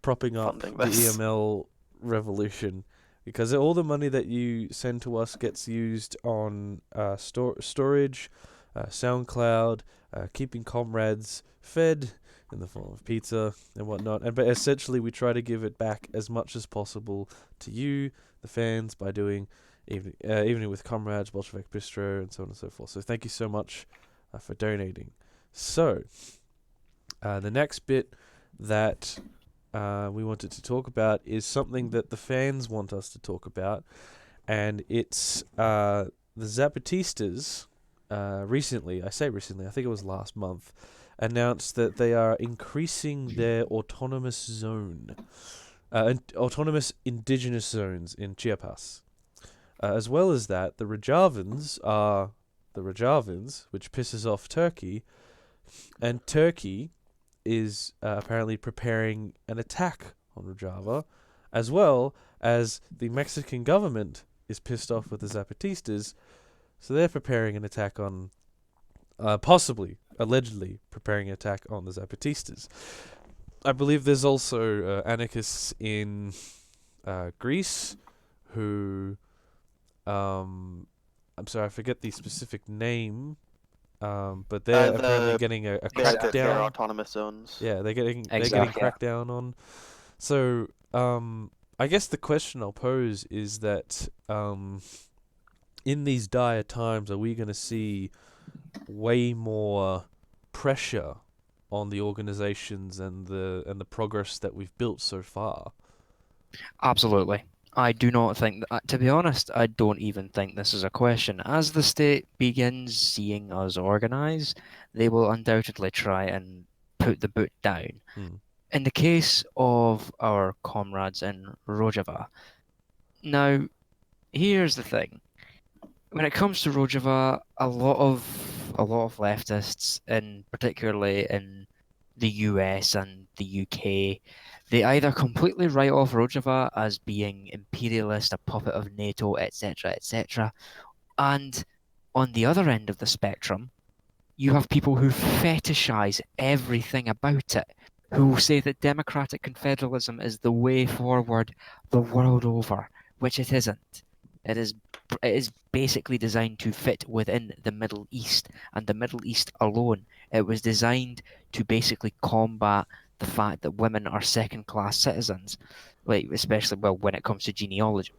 propping up Funding the this. EML revolution, because all the money that you send to us gets used on storage, SoundCloud, keeping comrades fed in the form of pizza and whatnot. But essentially, we try to give it back as much as possible to you, the fans, by doing Evening with Comrades, Bolshevik Bistro, and so on and so forth. So thank you so much for donating. So, the next bit that we wanted to talk about is something that the fans want us to talk about, and it's the Zapatistas. Recently, I think it was last month, announced that they are increasing their autonomous zone, autonomous indigenous zones in Chiapas. As well as that, the Rojavans are the Rojavans, which pisses off Turkey, and Turkey is apparently preparing an attack on Rojava, as well as the Mexican government is pissed off with the Zapatistas, so they're preparing an attack on, allegedly preparing an attack on the Zapatistas. I believe there's also anarchists in Greece who, I'm sorry, I forget the specific name, but they're apparently getting a Their crackdown. autonomous zones. Yeah, they're getting Exactly. cracked down on. So, I guess the question I'll pose is that, in these dire times, are we going to see way more pressure on the organizations and the progress that we've built so far? Absolutely. I do not think that, to be honest, I don't even think this is a question. As the state begins seeing us organize, they will undoubtedly try and put the boot down. In the case of our comrades in Rojava, now, here's the thing. When it comes to Rojava, a lot of leftists, particularly in the US and the UK, they either completely write off Rojava as being imperialist, a puppet of NATO, etc., etc., and on the other end of the spectrum, you have people who fetishize everything about it, who say that democratic confederalism is the way forward the world over, which it isn't. It is basically designed to fit within the Middle East, and the Middle East alone. It was designed to basically combat the fact that women are second-class citizens, like especially when it comes to genealogy,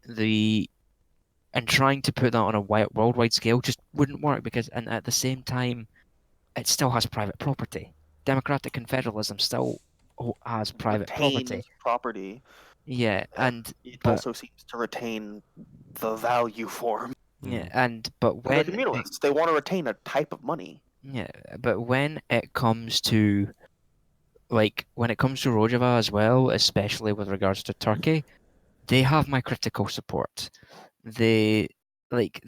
the and trying to put that on a worldwide scale just wouldn't work because, and at the same time, it still has private property. Democratic confederalism still has private property. Retains property. Yeah, It but also seems to retain the value form. yeah, but They're when communalists. They want to retain a type of money. yeah, but when it comes to Rojava as well, especially with regards to Turkey, they have my critical support. They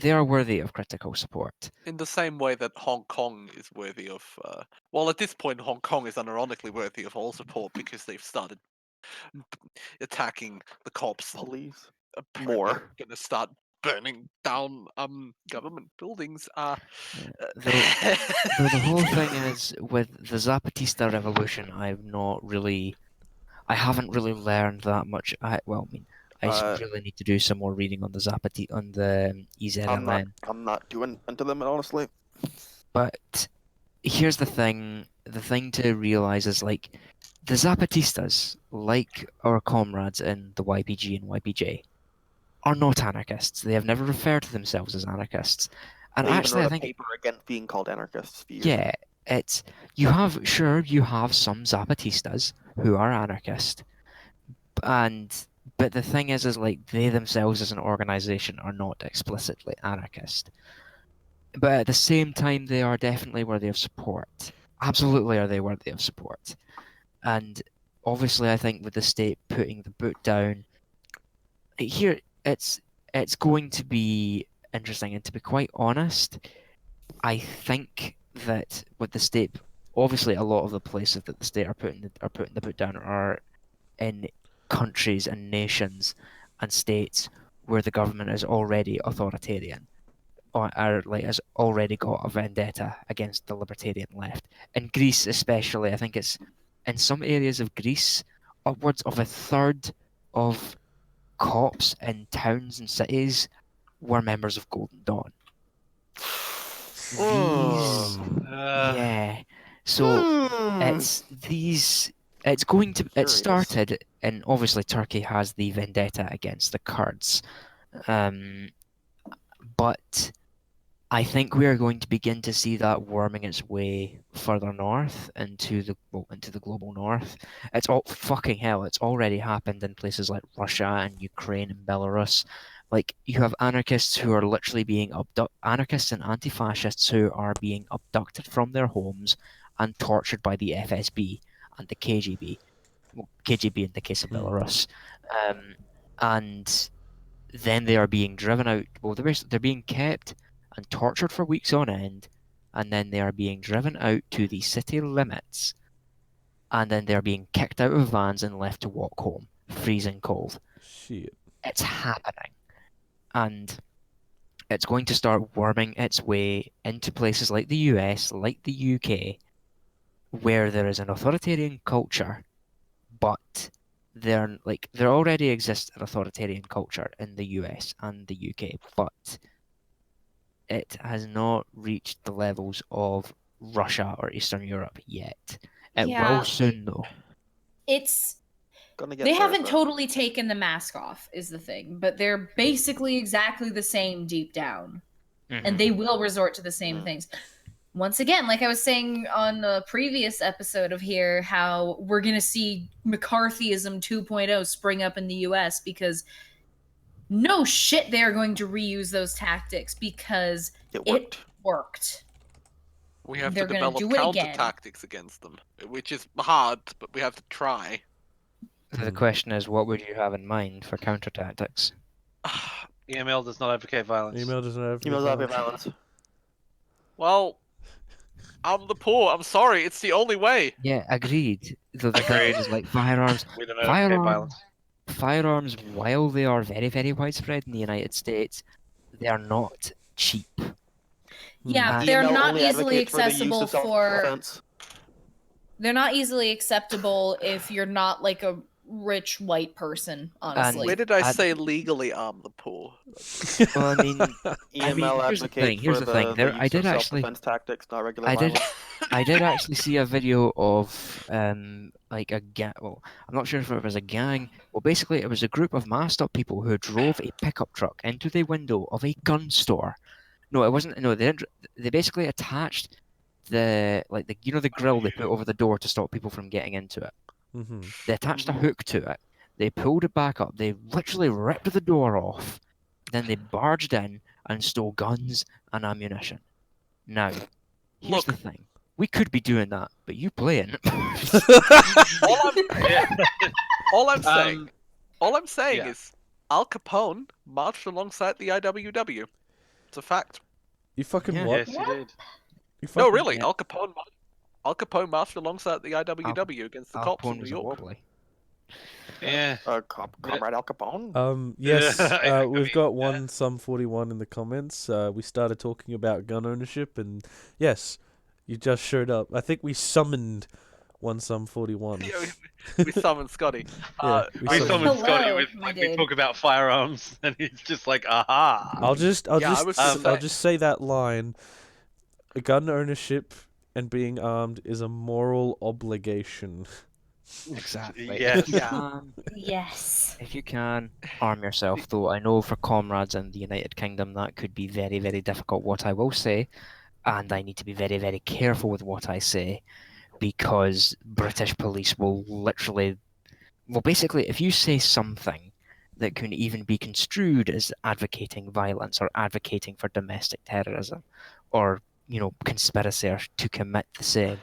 are worthy of critical support. In the same way that Hong Kong is worthy of, well, at this point, Hong Kong is unironically worthy of all support because they've started attacking the cops. Police. Apparently More. gonna start burning down government buildings. Though the whole thing is with the Zapatista revolution, I haven't really learned that much. I really need to do some more reading on the EZLN. I'm not doing into them, honestly. But here's the thing to realize is the Zapatistas, like our comrades in the YPG and YPJ, are not anarchists. They have never referred to themselves as anarchists. And They actually, even I wrote think a paper against being called anarchists. For years. yeah, you have some Zapatistas who are anarchist, but the thing is they themselves as an organization are not explicitly anarchist. But at the same time, they are definitely worthy of support. Absolutely, are they worthy of support? And obviously, I think with the state putting the boot down here, it's going to be interesting. And to be quite honest, I think that with the state, obviously, a lot of the places that the state are putting the boot down are in countries and nations and states where the government is already authoritarian or has already got a vendetta against the libertarian left. In Greece especially, I think it's in some areas of Greece, upwards of a third of cops in towns and cities were members of Golden Dawn. These yeah. So it's going to it started, and obviously Turkey has the vendetta against the Kurds, but I think we are going to begin to see that worming its way further north into the global north. It's all fucking hell. It's already happened in places like Russia and Ukraine and Belarus. You have anarchists who are literally being anarchists and anti-fascists who are being abducted from their homes and tortured by the FSB and the KGB. Well, KGB in the case of Belarus, and then they are being driven out. Well, they're being kept and tortured for weeks on end, and then they are being driven out to the city limits, and then they're being kicked out of vans and left to walk home, freezing cold. Shit. It's happening. And it's going to start worming its way into places like the US, like the UK, where there is an authoritarian culture, but there already exists an authoritarian culture in the US and the UK, but it has not reached the levels of Russia or Eastern Europe yet. It will soon, though. They haven't totally taken the mask off, is the thing, but they're basically exactly the same deep down. Mm-hmm. And they will resort to the same things. Once again, like I was saying on the previous episode of here, how we're going to see McCarthyism 2.0 spring up in the US because no shit they're going to reuse those tactics because it worked. We have to develop counter tactics against them, which is hard, but we have to try. The question is, what would you have in mind for counter tactics? EML does not advocate violence. EML does not advocate violence. Well, I'm the poor. I'm sorry. It's the only way. Yeah, agreed. The thing is, firearms. We don't advocate violence. Firearms, while they are very, very widespread in the United States, they are not cheap. Yeah, they're not easily accessible for. They're not easily acceptable if you're not a rich white person, honestly. Where did I say legally arm the poor? Well, I mean, EML here's the advocates thing. Here's for the thing. the There, I use did of actually, self-defense tactics, not regular I did, violence. I did actually see a video of like a gang. Well, I'm not sure if it was a gang. Well, basically, it was a group of masked up people who drove a pickup truck into the window of a gun store. No, it wasn't. No, they didn't. They basically attached the the grill they put over the door to stop people from getting into it. Mm-hmm. They attached a hook to it. They pulled it back up. They literally ripped the door off. Then they barged in and stole guns and ammunition. Now, here's the thing. We could be doing that, but you playing. All I'm saying, yeah. is Al Capone marched alongside the IWW. It's a fact. You fucking Yeah. what? Yes, you did. You No, fucking- really, Yeah. Al Capone marched alongside the IWW against the Al cops in Capone New was a York. wobbly. Yeah. Comrade Al Capone. Yes, I we've mean, got one Sum 41 in the comments. We started talking about gun ownership, and yes, you just showed up. I think we summoned one Sum 41. Yeah, we summoned Scotty. Yeah, We summoned- summoned Scotty Hello, with my like we dude. talk about firearms, and he's just like, aha. I'll just say that line. Gun ownership and being armed is a moral obligation. Exactly. Yes. Yes. If you can, arm yourself, though I know for comrades in the United Kingdom that could be very, very difficult. What I will say, and I need to be very, very careful with what I say, because British police will literally... Well, basically, if you say something that can even be construed as advocating violence or advocating for domestic terrorism or, conspiracy or to commit the same,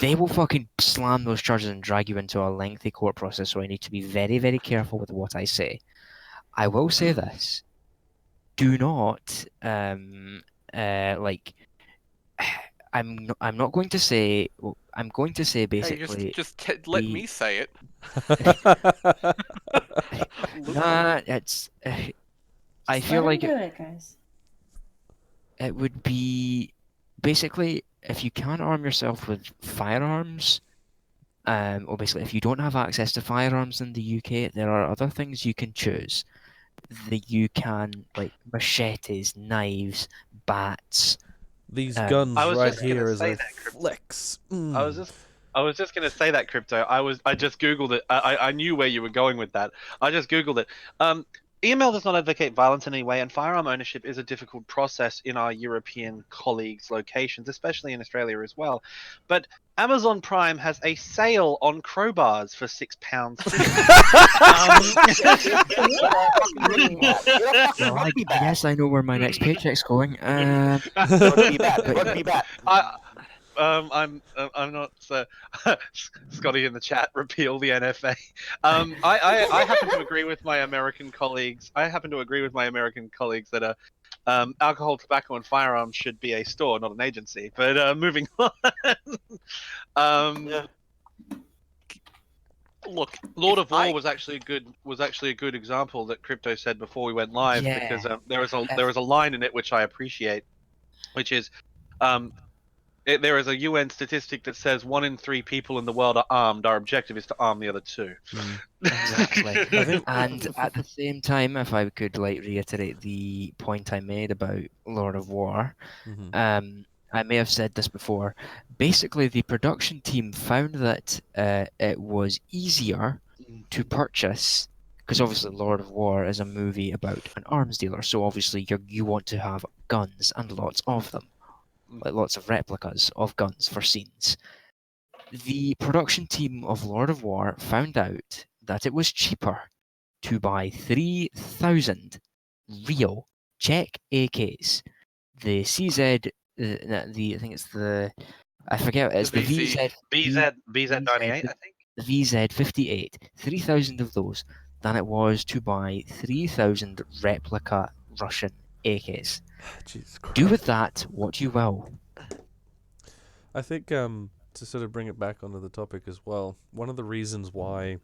they will fucking slam those charges and drag you into a lengthy court process, so I need to be very, very careful with what I say. I will say this. Do not, I'm not going to say, I'm going to say Hey, basically... let me say it. Nah, it's... I feel like do it, guys. it would be... Basically, if you can't arm yourself with firearms, or basically if you don't have access to firearms in the UK, there are other things you can choose. You can, like, machetes, knives, bats. These guns I was right just gonna here as say a that, Crypto. flex. I was just gonna say that, Crypto. I just googled it. I knew where you were going with that. I just googled it. EML does not advocate violence in any way, and firearm ownership is a difficult process in our European colleagues' locations, especially in Australia as well. But Amazon Prime has a sale on crowbars for £6. Well, yes, I know where my next paycheck's going. Rugby bat. I'm not Scotty in the chat. Repeal the NFA. I happen to agree with my American colleagues. I happen to agree with my American colleagues that alcohol, tobacco, and firearms should be a store, not an agency. But moving on. Yeah. Look, Lord if of War I- was actually a good example that Crypto said before we went live, Yeah. because there was a line in it which I appreciate, which is there is a UN statistic that says 1 in 3 people in the world are armed. Our objective is to arm the other 2. Exactly. And at the same time, if I could reiterate the point I made about Lord of War, I may have said this before. Basically, the production team found that it was easier to purchase, because obviously Lord of War is a movie about an arms dealer, so obviously you want to have guns and lots of them, like lots of replicas of guns for scenes. The production team of Lord of War found out that it was cheaper to buy 3,000 real Czech AKs. The CZ, I think it's I forget, it's the VZ. BZ98, I think. The VZ58, 3,000 of those, than it was to buy 3,000 replica Russian AKs. Jesus Christ. Do with that what you will. I think to sort of bring it back onto the topic as well, one of the reasons why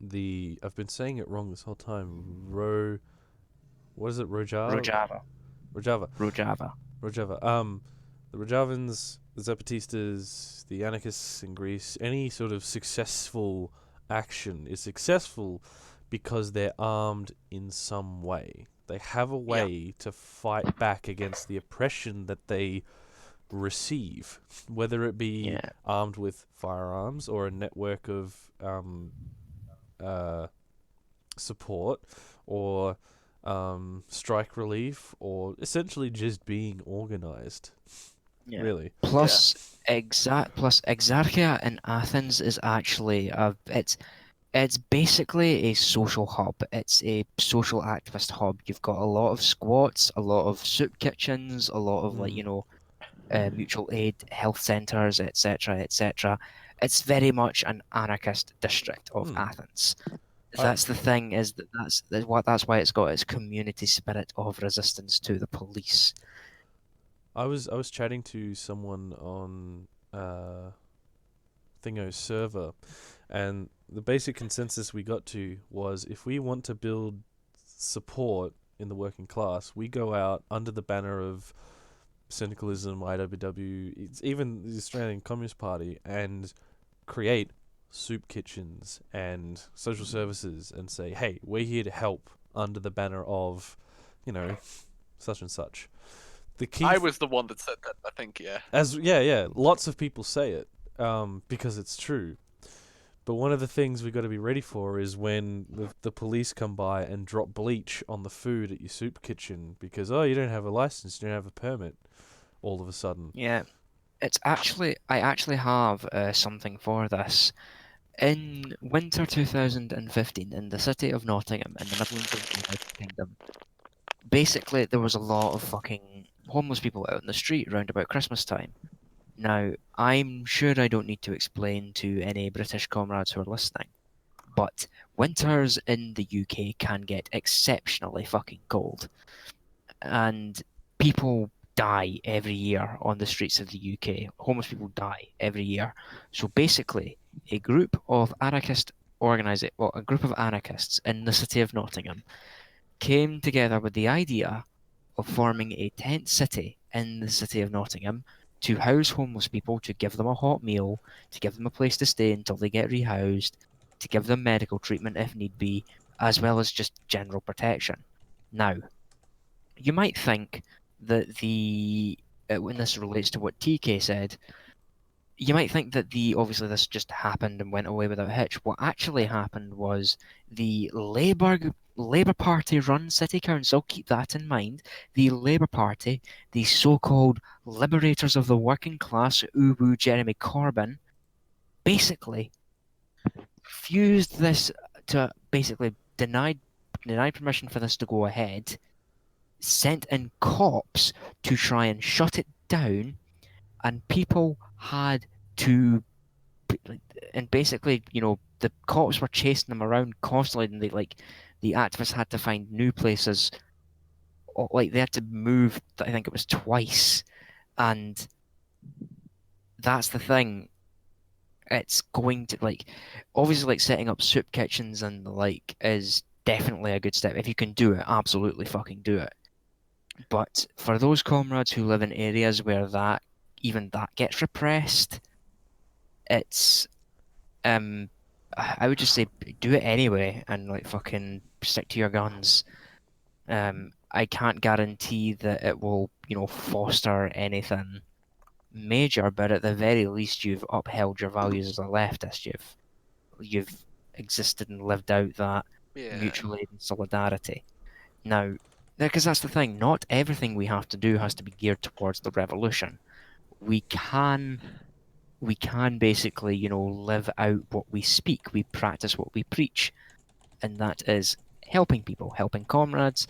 I've been saying it wrong this whole time, what is it, Rojava? Rojava. The Rojavans, the Zapatistas, the anarchists in Greece, any sort of successful action is successful because they're armed in some way. They have a way to fight back against the oppression that they receive, whether it be Yeah. armed with firearms or a network of support, or strike relief, or essentially just being organized. Yeah. Really. Plus, Exarchia in Athens is actually it's basically a social hub. It's a social activist hub. You've got a lot of squats, a lot of soup kitchens, a lot of mutual aid, health centers, etc., etc. It's very much an anarchist district of Athens. That's the thing, is that's why it's got its community spirit of resistance to the police. I was chatting to someone on Thingo's server, and the basic consensus we got to was, if we want to build support in the working class, we go out under the banner of syndicalism, IWW, it's even the Australian Communist Party, and create soup kitchens and social services and say, hey, we're here to help under the banner of, such and such. The key I was the one that said that, I think, yeah. lots of people say it because it's true. But one of the things we've got to be ready for is when the police come by and drop bleach on the food at your soup kitchen because, you don't have a license, you don't have a permit, all of a sudden. Yeah, I actually have something for this. In winter 2015, in the city of Nottingham, in the Midlands of the United Kingdom, basically there was a lot of fucking homeless people out in the street around about Christmas time. Now, I'm sure I don't need to explain to any British comrades who are listening, but winters in the UK can get exceptionally fucking cold. And people die every year on the streets of the UK. Homeless people die every year. So basically, a group of anarchists in the city of Nottingham came together with the idea of forming a tent city in the city of Nottingham to house homeless people, to give them a hot meal, to give them a place to stay until they get rehoused, to give them medical treatment if need be, as well as just general protection. Now, you might think that when this relates to what TK said, you might think that obviously this just happened and went away without a hitch. What actually happened was the Labour Party run city council, keep that in mind, the Labour Party, the so-called liberators of the working class, uwu Jeremy Corbyn, basically fused this to basically denied permission for this to go ahead, sent in cops to try and shut it down, and people had to, and basically, the cops were chasing them around constantly, and the activists had to find new places. They had to move, I think it was twice, and that's the thing. It's going to, obviously, setting up soup kitchens and the like is definitely a good step. If you can do it, absolutely fucking do it. But for those comrades who live in areas where even that gets repressed, it's I would just say do it anyway and fucking stick to your guns. I can't guarantee that it will, foster anything major, but at the very least you've upheld your values as a leftist. You've existed and lived out that mutual aid and solidarity. Now, because that's the thing, not everything we have to do has to be geared towards the revolution. We can basically, live out what we speak. We practice what we preach, and that is helping people, helping comrades,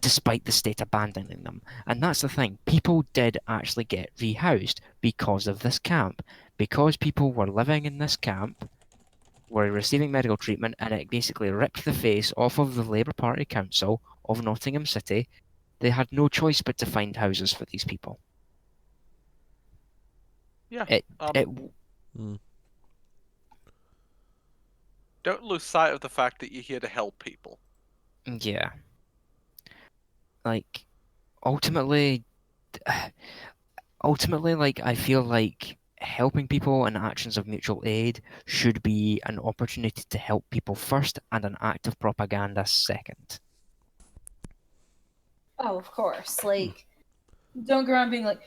despite the state abandoning them. And that's the thing. People did actually get rehoused because of this camp. Because people were living in this camp, were receiving medical treatment, and it basically ripped the face off of the Labour Party Council of Nottingham City. They had no choice but to find houses for these people. Yeah. Don't lose sight of the fact that you're here to help people. Yeah. Ultimately, I feel like helping people and actions of mutual aid should be an opportunity to help people first and an act of propaganda second. Oh, of course. Like, don't go around being like,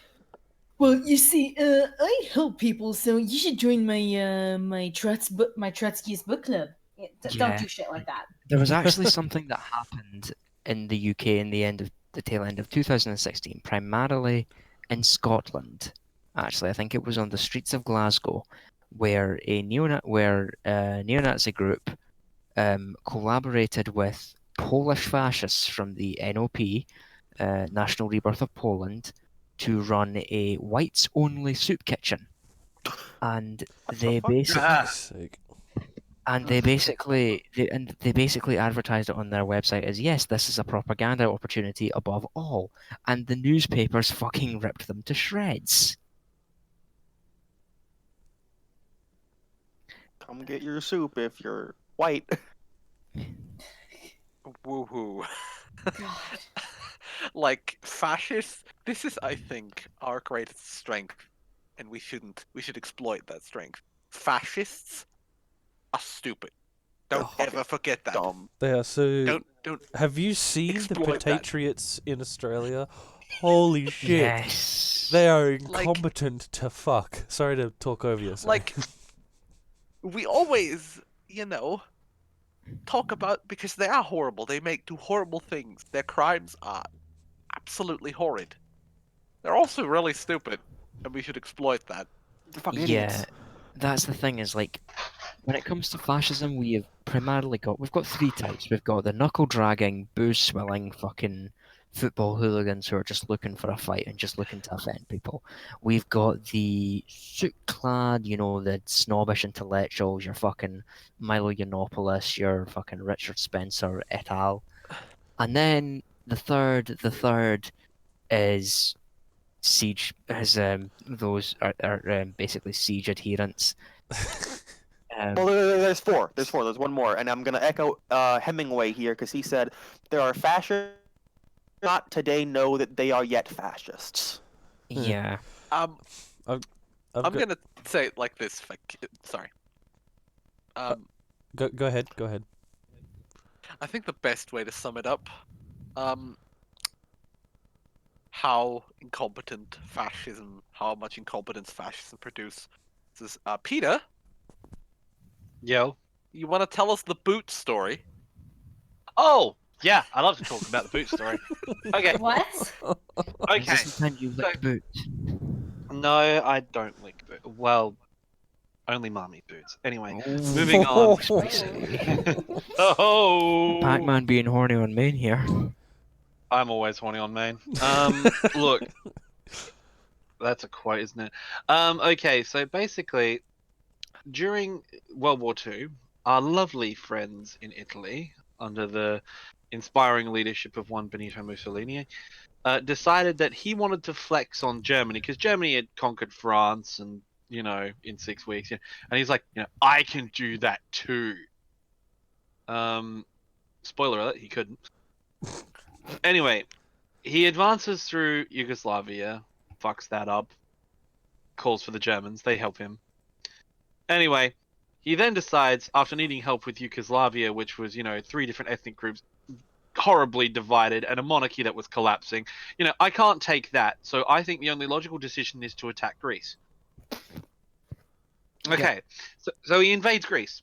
well, you see, I help people, so you should join my Trotsky's book club. Yeah, don't Yeah. do shit like that. There was actually something that happened in the UK in the tail end of 2016, primarily in Scotland. Actually, I think it was on the streets of Glasgow, where a neo-Nazi group collaborated with Polish fascists from the NOP, National Rebirth of Poland, to run a whites-only soup kitchen, and they basically. Fuck's sake. And they basically advertised it on their website as, yes, this is a propaganda opportunity above all, and the newspapers fucking ripped them to shreds. Come get your soup if you're white. Woohoo. God. Like, fascists, this is, I think, our greatest strength, and we should exploit that strength. Fascists are stupid. Don't ever forget that. Dumb. They are so. Don't. Have you seen the exploit that. Patriots in Australia? Holy shit. Yes. They are Like- incompetent to fuck. Sorry to talk over you. Sorry. Like, we always, talk about, because they are horrible. They do horrible things. Their crimes are absolutely horrid. They're also really stupid, and we should exploit that. They're fucking Yeah, idiots. that's the thing, is like, when it comes to fascism, we've got three types. We've got the knuckle dragging, booze swilling fucking football hooligans who are just looking for a fight and just looking to offend people. We've got the suit clad, the snobbish intellectuals, your fucking Milo Yiannopoulos, your fucking Richard Spencer et al. And then the third is siege, those are basically siege adherents. Well, there's four. There's one more, and I'm gonna echo Hemingway here because he said there are fascists not today know that they are yet fascists. Yeah. I'm I've gonna say it like this. Sorry. Go ahead. I think the best way to sum it up, how much incompetence fascism produces. Peter, Yo. you want to tell us the boot story? Oh, yeah, I love to talk about the boot story. Okay, What? okay. Is this the time you licked boots? No, I don't lick boots. Well, only mommy boots. Anyway, Ooh, moving on. spicy. Oh, Pac-Man being horny on main here. I'm always horny on main. Look, that's a quote, isn't it? Okay, so basically, during World War II, our lovely friends in Italy, under the inspiring leadership of one Benito Mussolini, decided that he wanted to flex on Germany because Germany had conquered France and, in 6 weeks. And he's like, I can do that too. Spoiler alert, he couldn't. Anyway, he advances through Yugoslavia, fucks that up, calls for the Germans, they help him. Anyway, he then decides, after needing help with Yugoslavia, which was, 3 different ethnic groups, horribly divided, and a monarchy that was collapsing, I can't take that, so I think the only logical decision is to attack Greece. Okay, so he invades Greece.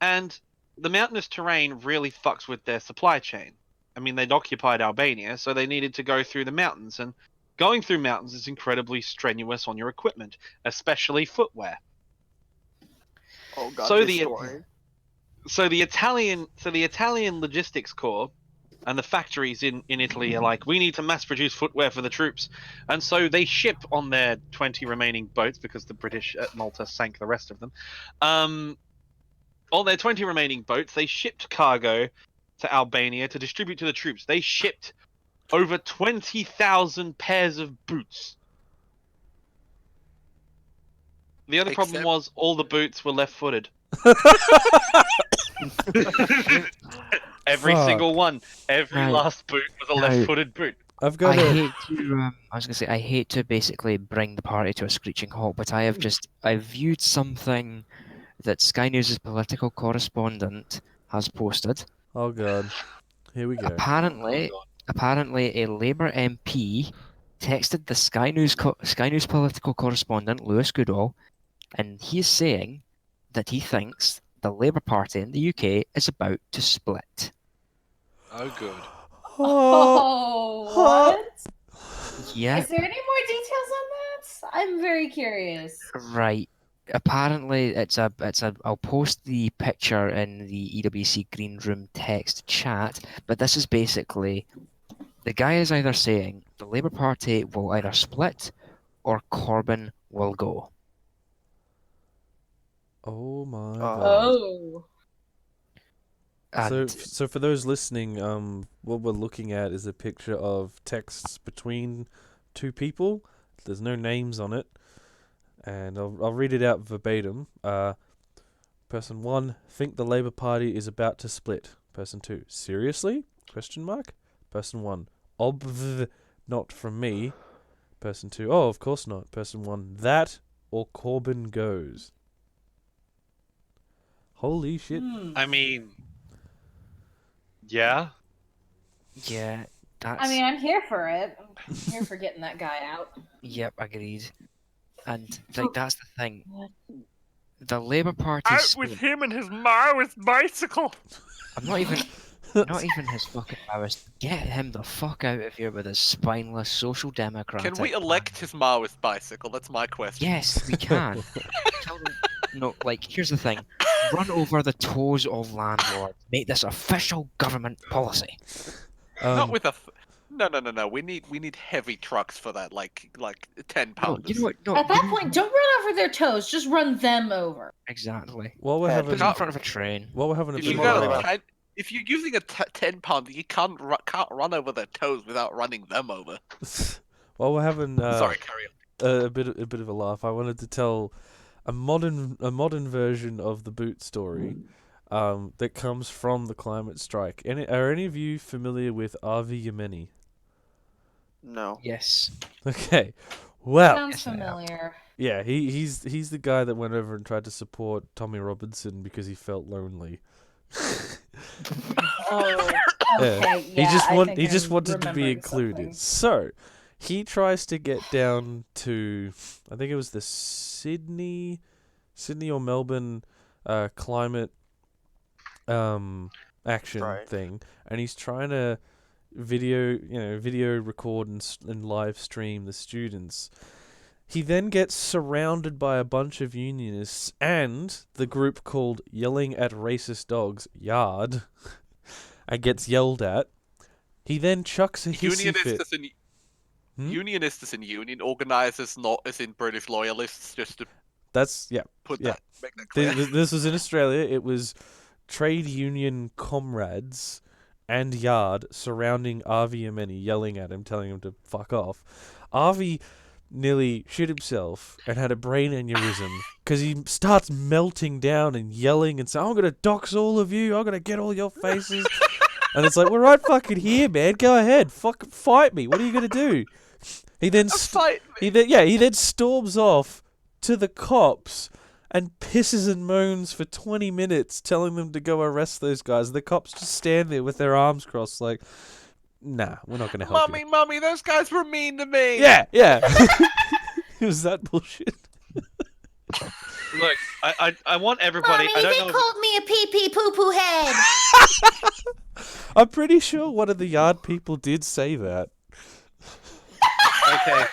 And the mountainous terrain really fucks with their supply chain. I mean, they'd occupied Albania, so they needed to go through the mountains, and going through mountains is incredibly strenuous on your equipment, especially footwear. Oh god, So this the- story. So the Italian logistics corps and the factories in Italy are like, we need to mass produce footwear for the troops, and so they ship on their 20 remaining boats, because the British at Malta sank the rest of them. On their 20 remaining boats, they shipped cargo to Albania to distribute to the troops. They shipped over 20,000 pairs of boots. The only problem Except- was all the boots were left-footed. Every Fuck. single one. Every Right. last boot was a Now- left-footed boot. I've got I a. hate to. I was gonna say I hate to basically bring the party to a screeching halt, but I viewed something that Sky News' political correspondent has posted. Oh god, here we go. Apparently, apparently, a Labour MP texted the Sky News political correspondent Lewis Goodall, and he's saying that he thinks the Labour Party in the UK is about to split. Oh, good. Oh, what? Yeah, Is there any more details on that? I'm very curious. right. Apparently, I'll post the picture in the EWC Green Room text chat, but this is basically the guy is either saying the Labour Party will either split or Corbyn will go. Oh my Oh. god. Oh. And So for those listening, what we're looking at is a picture of texts between two people. There's no names on it, and I'll read it out verbatim. Person 1, think the Labour Party is about to split. Person 2, seriously? Question mark. Person 1, obv, not from me. Person 2, oh, of course not. Person 1, that or Corbyn goes. Holy shit. I mean, yeah. yeah, that's I mean, I'm here for it. I'm here for getting that guy out. yep, agreed. And like that's the thing. What? The Labour Party split. him and his Maoist bicycle! I'm not even his fucking Maoist. Get him the fuck out of here with his spineless social democratic. Can we elect his Maoist bicycle? That's my question. Yes, we can. Tell them- no, like here's the thing. Run over the toes of landlords. Make this official government policy. Not with a. No. We need heavy trucks for that, like 10 No, pounds. you know what? No, At you that know- point, don't run over their toes. Just run them over. exactly. While we're Yeah, having Put it in front of a train. while we're having a If bit you of got a a laugh, 10, if you're using a 10 pounder, you can't run over their toes without running them over. while we're having Sorry, carry on. a bit of a laugh, I wanted to tell a modern version of the boot story that comes from the climate strike. Are any of you familiar with Avi Yemeni? No. Yes. Okay, well, Sounds yes, I am. familiar. yeah, he's the guy that went over and tried to support Tommy Robinson because he felt lonely. Oh, Yeah. okay. He Yeah, just I want think he just I'm wanted to be remembering included. something. So he tries to get down to, I think it was the Sydney or Melbourne climate action Right. thing, and he's trying to video record and live stream the students. He then gets surrounded by a bunch of unionists and the group called Yelling at Racist Dogs, Yard, and gets yelled at. He then chucks a hissy fit. Unionists as in union organisers, not as in British loyalists, just to That's, yeah. make that clear. This was in Australia. It was trade union comrades and Yard surrounding Avi Yemeni, yelling at him, telling him to fuck off. Avi nearly shit himself and had a brain aneurysm because he starts melting down and yelling and saying, I'm going to dox all of you. I'm going to get all your faces. And it's like, we're right fucking here, man. Go ahead. Fight me. What are you going to do? He then Fight me. he then storms off to the cops and pisses and moans for 20 minutes telling them to go arrest those guys. The cops just stand there with their arms crossed like, nah, we're not going to help you. Mummy, those guys were mean to me. Yeah. It was that bullshit. Look, I want everybody. Mommy, I don't they know. called me a pee-pee poo-poo head. I'm pretty sure one of the Yard people did say that. Okay.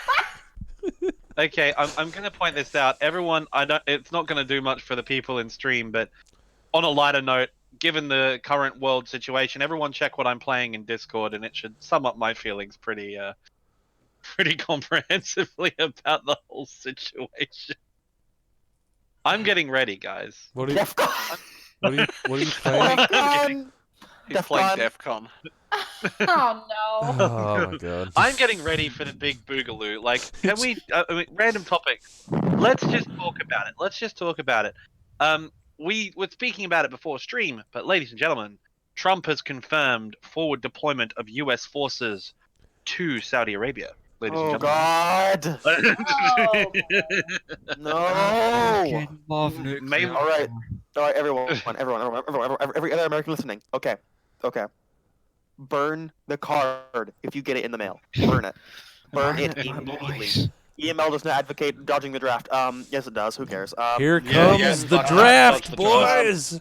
Okay, I'm going to point this out. Everyone, it's not going to do much for the people in stream, but on a lighter note, given the current world situation, everyone check what I'm playing in Discord, and it should sum up my feelings pretty comprehensively about the whole situation. I'm getting ready, guys. What are you Defcon. what are you playing? Defcon. He's playing Defcon. DEFCON. Oh no. Oh my god. I'm getting ready for the big boogaloo. Like, can we? Random topic. Let's just talk about it. We were speaking about it before stream, but ladies and gentlemen, Trump has confirmed forward deployment of U.S. forces to Saudi Arabia, ladies Oh and God! Oh, No! Fucking love May- nuclear. All right, everyone, every other American listening. Okay. Burn the card if you get it in the mail. Burn it. Burn it my immediately. boys. EML does not advocate dodging the draft. Yes, it does. Who cares? Here Yeah, comes yeah, the fuck draft, the boys.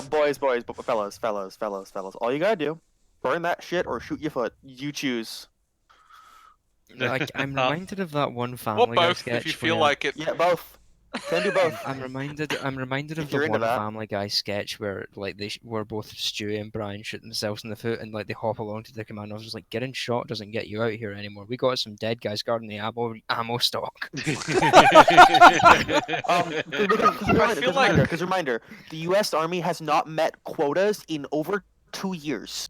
Boys, fellas. All you gotta do, burn that shit or shoot your foot. You choose. Like, I'm reminded of that one Or Family Guy both, sketch if you feel where- like it. Yeah, both. Can do both. I'm reminded If of you're the into one that. Family Guy sketch where like where both Stewie and Brian shoot themselves in the foot and like they hop along to the command officer like getting shot doesn't get you out here anymore. We got some dead guys guarding the ammo stock. Because reminder, the U.S. Army has not met quotas in over 2 years.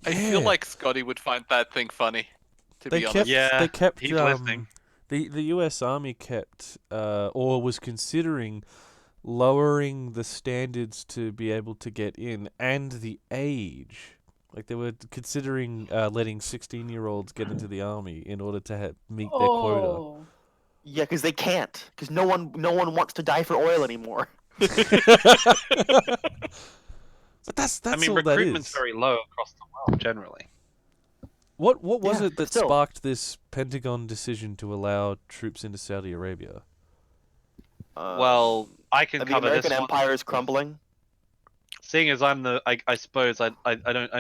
I feel Yeah. like Scotty would find that thing funny. To be honest. Yeah, they kept he's listening. the US Army kept or was considering lowering the standards to be able to get in and the age. Like they were considering letting 16-year-olds get into the army in order to meet their quota. Oh. Yeah, because they can't. Because no one wants to die for oil anymore. But that's I mean, all that recruitment's is. very low across the world generally. What was Yeah, it that still. sparked this Pentagon decision to allow troops into Saudi Arabia? Well, I can the cover American this one. Empire is crumbling. Seeing as I'm I suppose I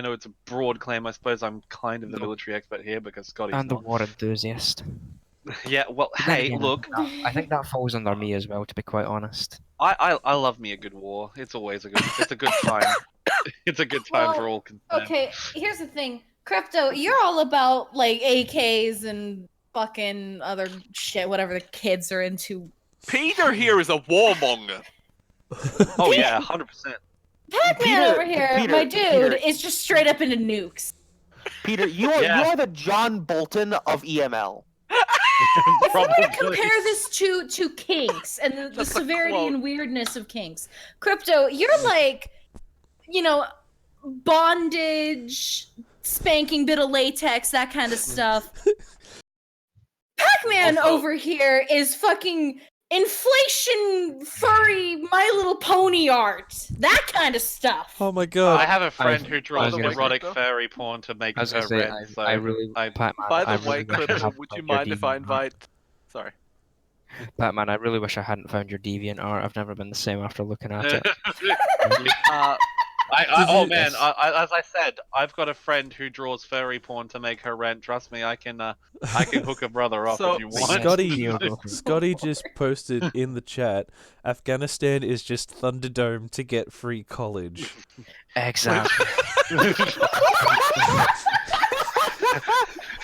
know it's a broad claim. I suppose I'm kind of the No. military expert here because Scotty's And the not. war enthusiast. Yeah, well, But then hey, again, look, I think that falls under me as well, to be quite honest. I love me a good war. It's always a good time. It's a good time for Well, all concerned. Okay, here's the thing. Crypto, you're all about like AKs and fucking other shit, whatever the kids are into. Peter here is a warmonger. Oh yeah, 100%. Pac-Man Peter- over here, Peter- my dude, Peter- is just straight up into nukes. Peter, you Yeah. are the John Bolton of EML. If we're Probably. gonna compare this to kinks and the That's a severity quote. and weirdness of kinks, Crypto, you're like, bondage, spanking bit of latex, that kind of stuff. Pac-Man Also- over here is fucking inflation furry My Little Pony art, that kind of stuff. Oh my god. I have a friend who draws By the way, erotic Crypto? fairy porn to make I was her gonna say, rent. So I really, Pac-Man, By I the way, really wish I Crypto, hadn't would you found your mind if I deviant art. invite? Sorry. Pac-Man, I really wish I hadn't found your deviant art. I've never been the same after looking at it. Oh you- man, as I said, I've got a friend who draws furry porn to make her rent. Trust me, I can hook a brother up So- if you Yes, want. Scotty, deal broker. Scotty just posted in the chat, Afghanistan is just Thunderdome to get free college. Exactly.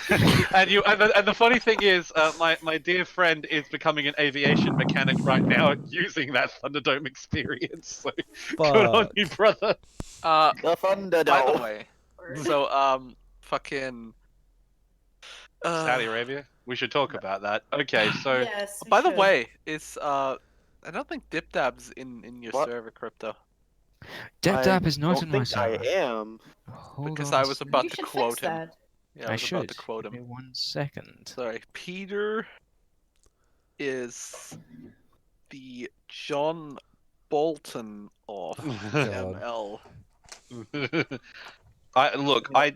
And the funny thing is, my dear friend is becoming an aviation mechanic right now using that Thunderdome experience. So good on Fuck. you, brother. The Thunderdome. By the way, so fucking. Saudi Arabia. We should talk about that. Okay, so Yes. we By the should. way, it's I don't think DipDab's in your What? server, Crypto. DipDap is not don't in my think I server. am. Hold Because on I a was second. about You to should quote fix him. that. Yeah, I I was should. about to quote Give me him. 1 second. Sorry, Peter is the John Bolton of God. ML.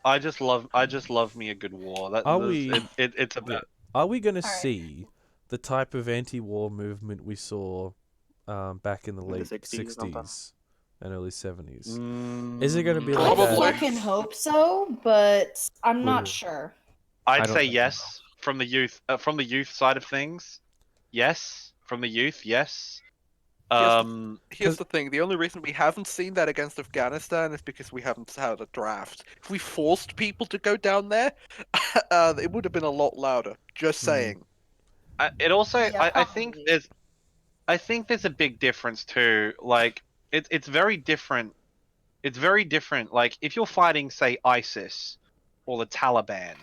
I just love me a good war. Are we- It's about Are we going to Alright. see the type of anti-war movement we saw back in the In the late 60s or something? 60s and early 70s? Mm, Is it gonna be I like Probably. that? fucking hope so, but I'm Yeah. not sure. I I'd don't say think yes from the youth side of things. Yes, from the youth. Yes. Here's the thing: the only reason we haven't seen that against Afghanistan is because we haven't had a draft. If we forced people to go down there, it would have been a lot louder. Just Hmm. saying. It also Yeah, I think probably. there's a big difference too. Like it's very different. It's very different. Like if you're fighting, say, ISIS or the Taliban,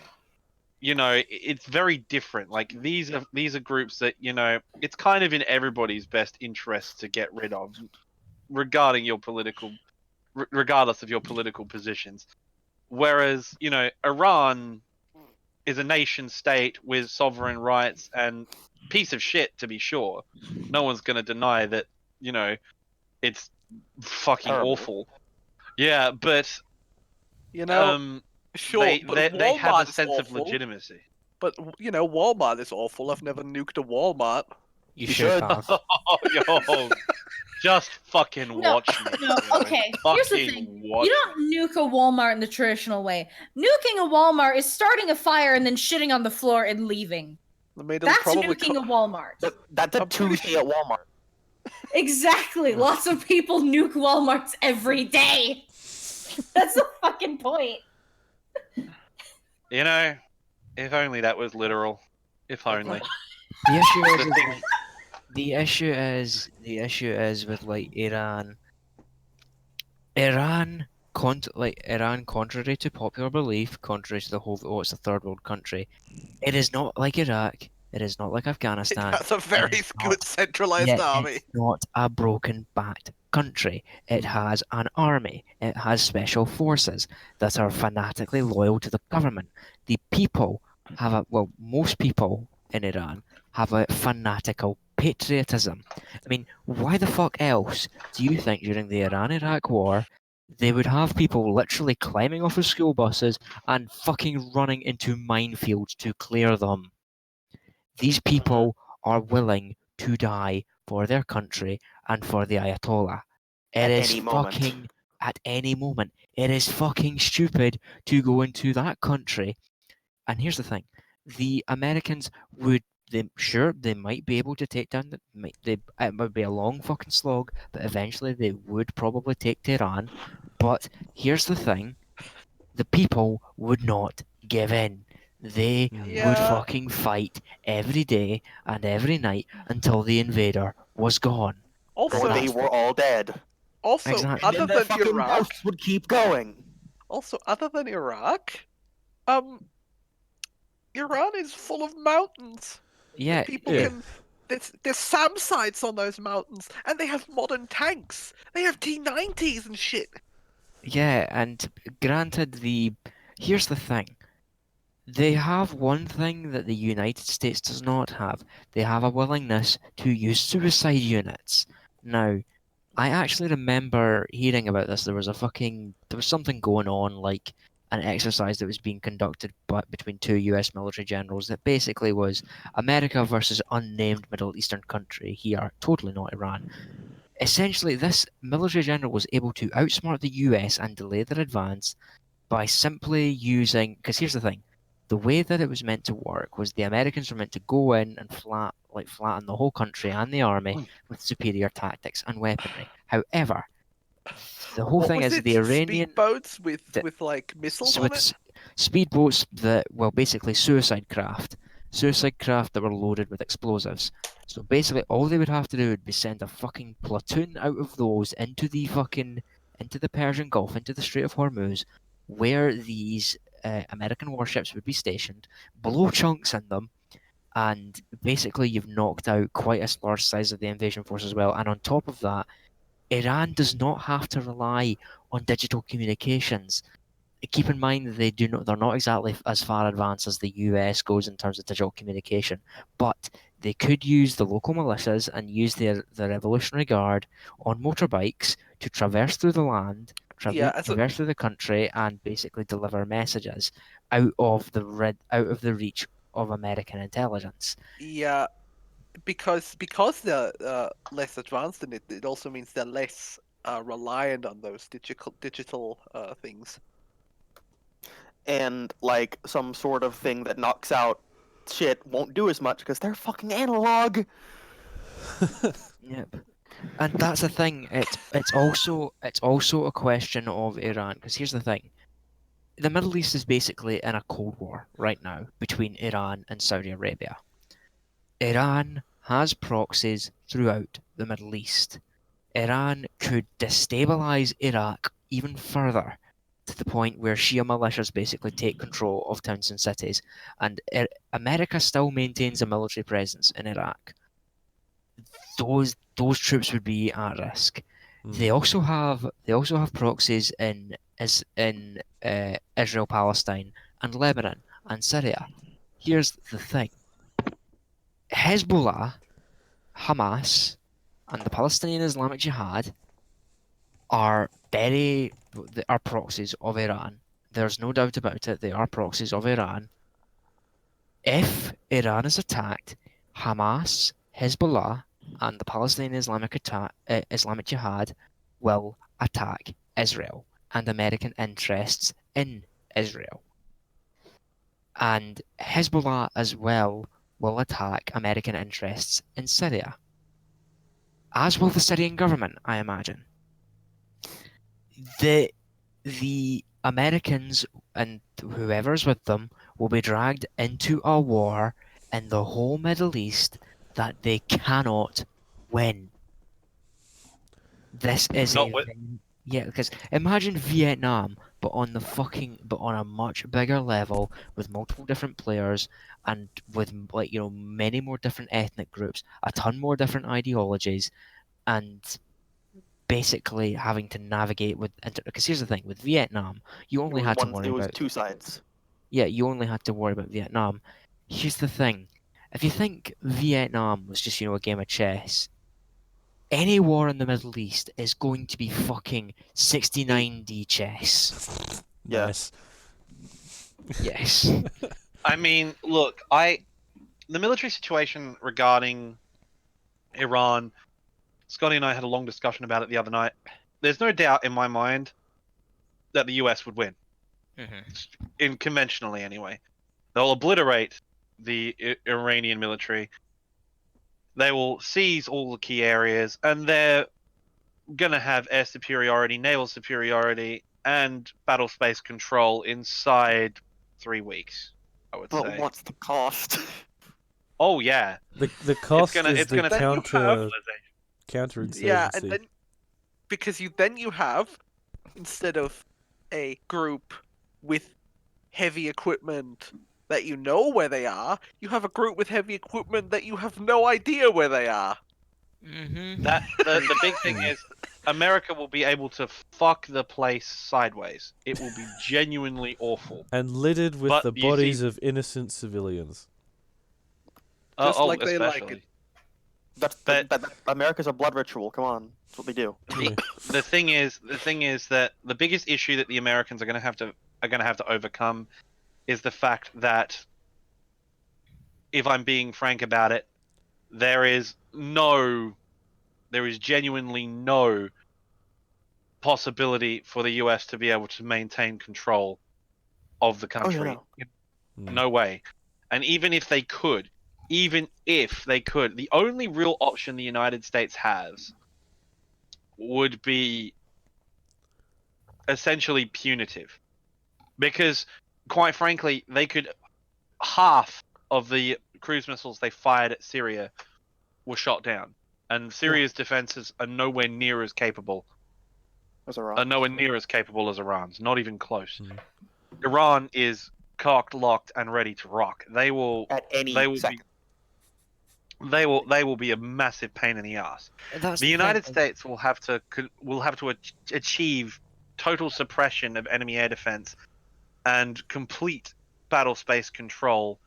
it's very different. Like these are groups that it's kind of in everybody's best interest to get rid of, regardless of your political positions. Whereas, Iran is a nation state with sovereign rights and piece of shit, to be sure. No one's going to deny that, it's fucking Terrible. awful. Yeah, but Sure, but they have a Walmart is sense of awful. legitimacy. But Walmart is awful. I've never nuked a Walmart. You You should should. have. Oh, yo, just fucking No, watch me. No, yo. okay. Here's the Fucking thing. watch You don't nuke a Walmart in the traditional way. Nuking a Walmart is starting a fire and then shitting on the floor and leaving. I mean, it'll That's probably nuking a Walmart. That's a I'm pretty Tuesday at Walmart. Exactly. Lots of people nuke Walmarts every day. That's the fucking point. If only that was literal. If only. The issue is, The is thing- like, the issue is with like Iran. Iran, contrary to popular belief, contrary to the whole, it's a third world country, it is not like Iraq. It is not like It Afghanistan. has a very is good not- centralized Yet army. it's not a broken-backed country. It has an army. It has special forces that are fanatically loyal to the government. The people most people in Iran have a fanatical patriotism. I mean, why the fuck else do you think during the Iran-Iraq war they would have people literally climbing off of school buses and fucking running into minefields to clear them? These people are willing to die for their country and for the Ayatollah. At It is any moment. fucking at any moment. It is fucking stupid to go into that country. And here's the thing: the Americans they might be able to take down it would be a long fucking slog, but eventually they would probably take Tehran. But here's the thing: the people would not give in. They would Yeah. fucking fight every day and every night until the invader was gone. Also, Or they that's were all dead. Exactly. And other then the than fucking Iraq, marks would keep going. Iran is full of mountains. Yeah, People yeah. can. There's SAM sites on those mountains, and they have modern tanks. They have T90s and shit. yeah, and granted, here's the thing. They have one thing that the United States does not have. They have a willingness to use suicide units. Now, I actually remember hearing about this. There was something going on, like an exercise that was being conducted between two US military generals that basically was America versus unnamed Middle Eastern country here, totally not Iran. Essentially, this military general was able to outsmart the US and delay their advance by simply using, because here's the thing, the way that it was meant to work was the Americans were meant to go in and flatten the whole country and the army with superior tactics and weaponry. However, the whole What thing was is it? the Iranian Speedboats with the- like missiles so on it's it. speedboats basically suicide craft that were loaded with explosives. So basically, all they would have to do would be send a fucking platoon out of those into the Persian Gulf, into the Strait of Hormuz, where these American warships would be stationed, blow chunks in them, and basically you've knocked out quite a large size of the invasion force as well. And on top of that, Iran does not have to rely on digital communications. Keep in mind that they're not exactly as far advanced as the US goes in terms of digital communication, but they could use the local militias and use the Revolutionary Guard on motorbikes to traverse through the land, traverse through the country, and basically deliver messages out of the reach of American intelligence. Yeah, because they're less advanced in it, it also means they're less reliant on those digital things. And like some sort of thing that knocks out shit won't do as much because they're fucking analog. Yep. And that's the thing. It's also a question of Iran, because here's the thing: the Middle East is basically in a cold war right now between Iran and Saudi Arabia. Iran has proxies throughout the Middle East. Iran could destabilize Iraq even further, to the point where Shia militias basically take control of towns and cities, and America still maintains a military presence in Iraq. Those troops would be at risk. They also have proxies in is in Israel, Palestine, and Lebanon, and Syria. Here's the thing. Hezbollah, Hamas, and the Palestinian Islamic Jihad are proxies of Iran. There's no doubt about it. They are proxies of Iran. If Iran is attacked, Hamas, Hezbollah, and the Palestinian Islamic Jihad will attack Israel and American interests in Israel. And Hezbollah as well will attack American interests in Syria. As will the Syrian government, I imagine. The Americans and whoever's with them will be dragged into a war in the whole Middle East that they cannot win. This is because imagine Vietnam, but on a much bigger level with multiple different players and with many more different ethnic groups, a ton more different ideologies, and basically having to navigate because here's the thing with Vietnam, you only had to worry It was about two sides. yeah, you only had to worry about Vietnam. Here's the thing. If you think Vietnam was just, a game of chess, any war in the Middle East is going to be fucking 69D chess. Yeah. Nice. Yes. I mean, look, the military situation regarding Iran, Scotty and I had a long discussion about it the other night. There's no doubt in my mind that the US would win. In conventionally anyway. They'll obliterate the Iranian military. They will seize all the key areas, and they're gonna have air superiority, naval superiority, and battle space control inside 3 weeks, I would But say. what's the cost? Oh yeah, the cost is the counterinsurgency. Yeah, and then because you have, instead of a group with heavy equipment that you know where they are, you have a group with heavy equipment that you have no idea where they are. That the big thing is America will be able to fuck the place sideways. It will be genuinely awful. And littered with But the bodies of innocent civilians. Just like they like especially. That America's a blood ritual. Come on, that's what they do. The thing is that the biggest issue that the Americans are going to have to overcome is the fact that, if I'm being frank about it, there is genuinely no possibility for the US to be able to maintain control of the country. No way. And even if they could, the only real option the United States has would be essentially punitive. Because, quite frankly, half of the cruise missiles they fired at Syria were shot down. And Syria's defenses are nowhere near as capable. As Iran's. Not even close. Iran is cocked, locked, and ready to rock. They will be a massive pain in the ass. The United States will have to achieve total suppression of enemy air defense and complete battle space control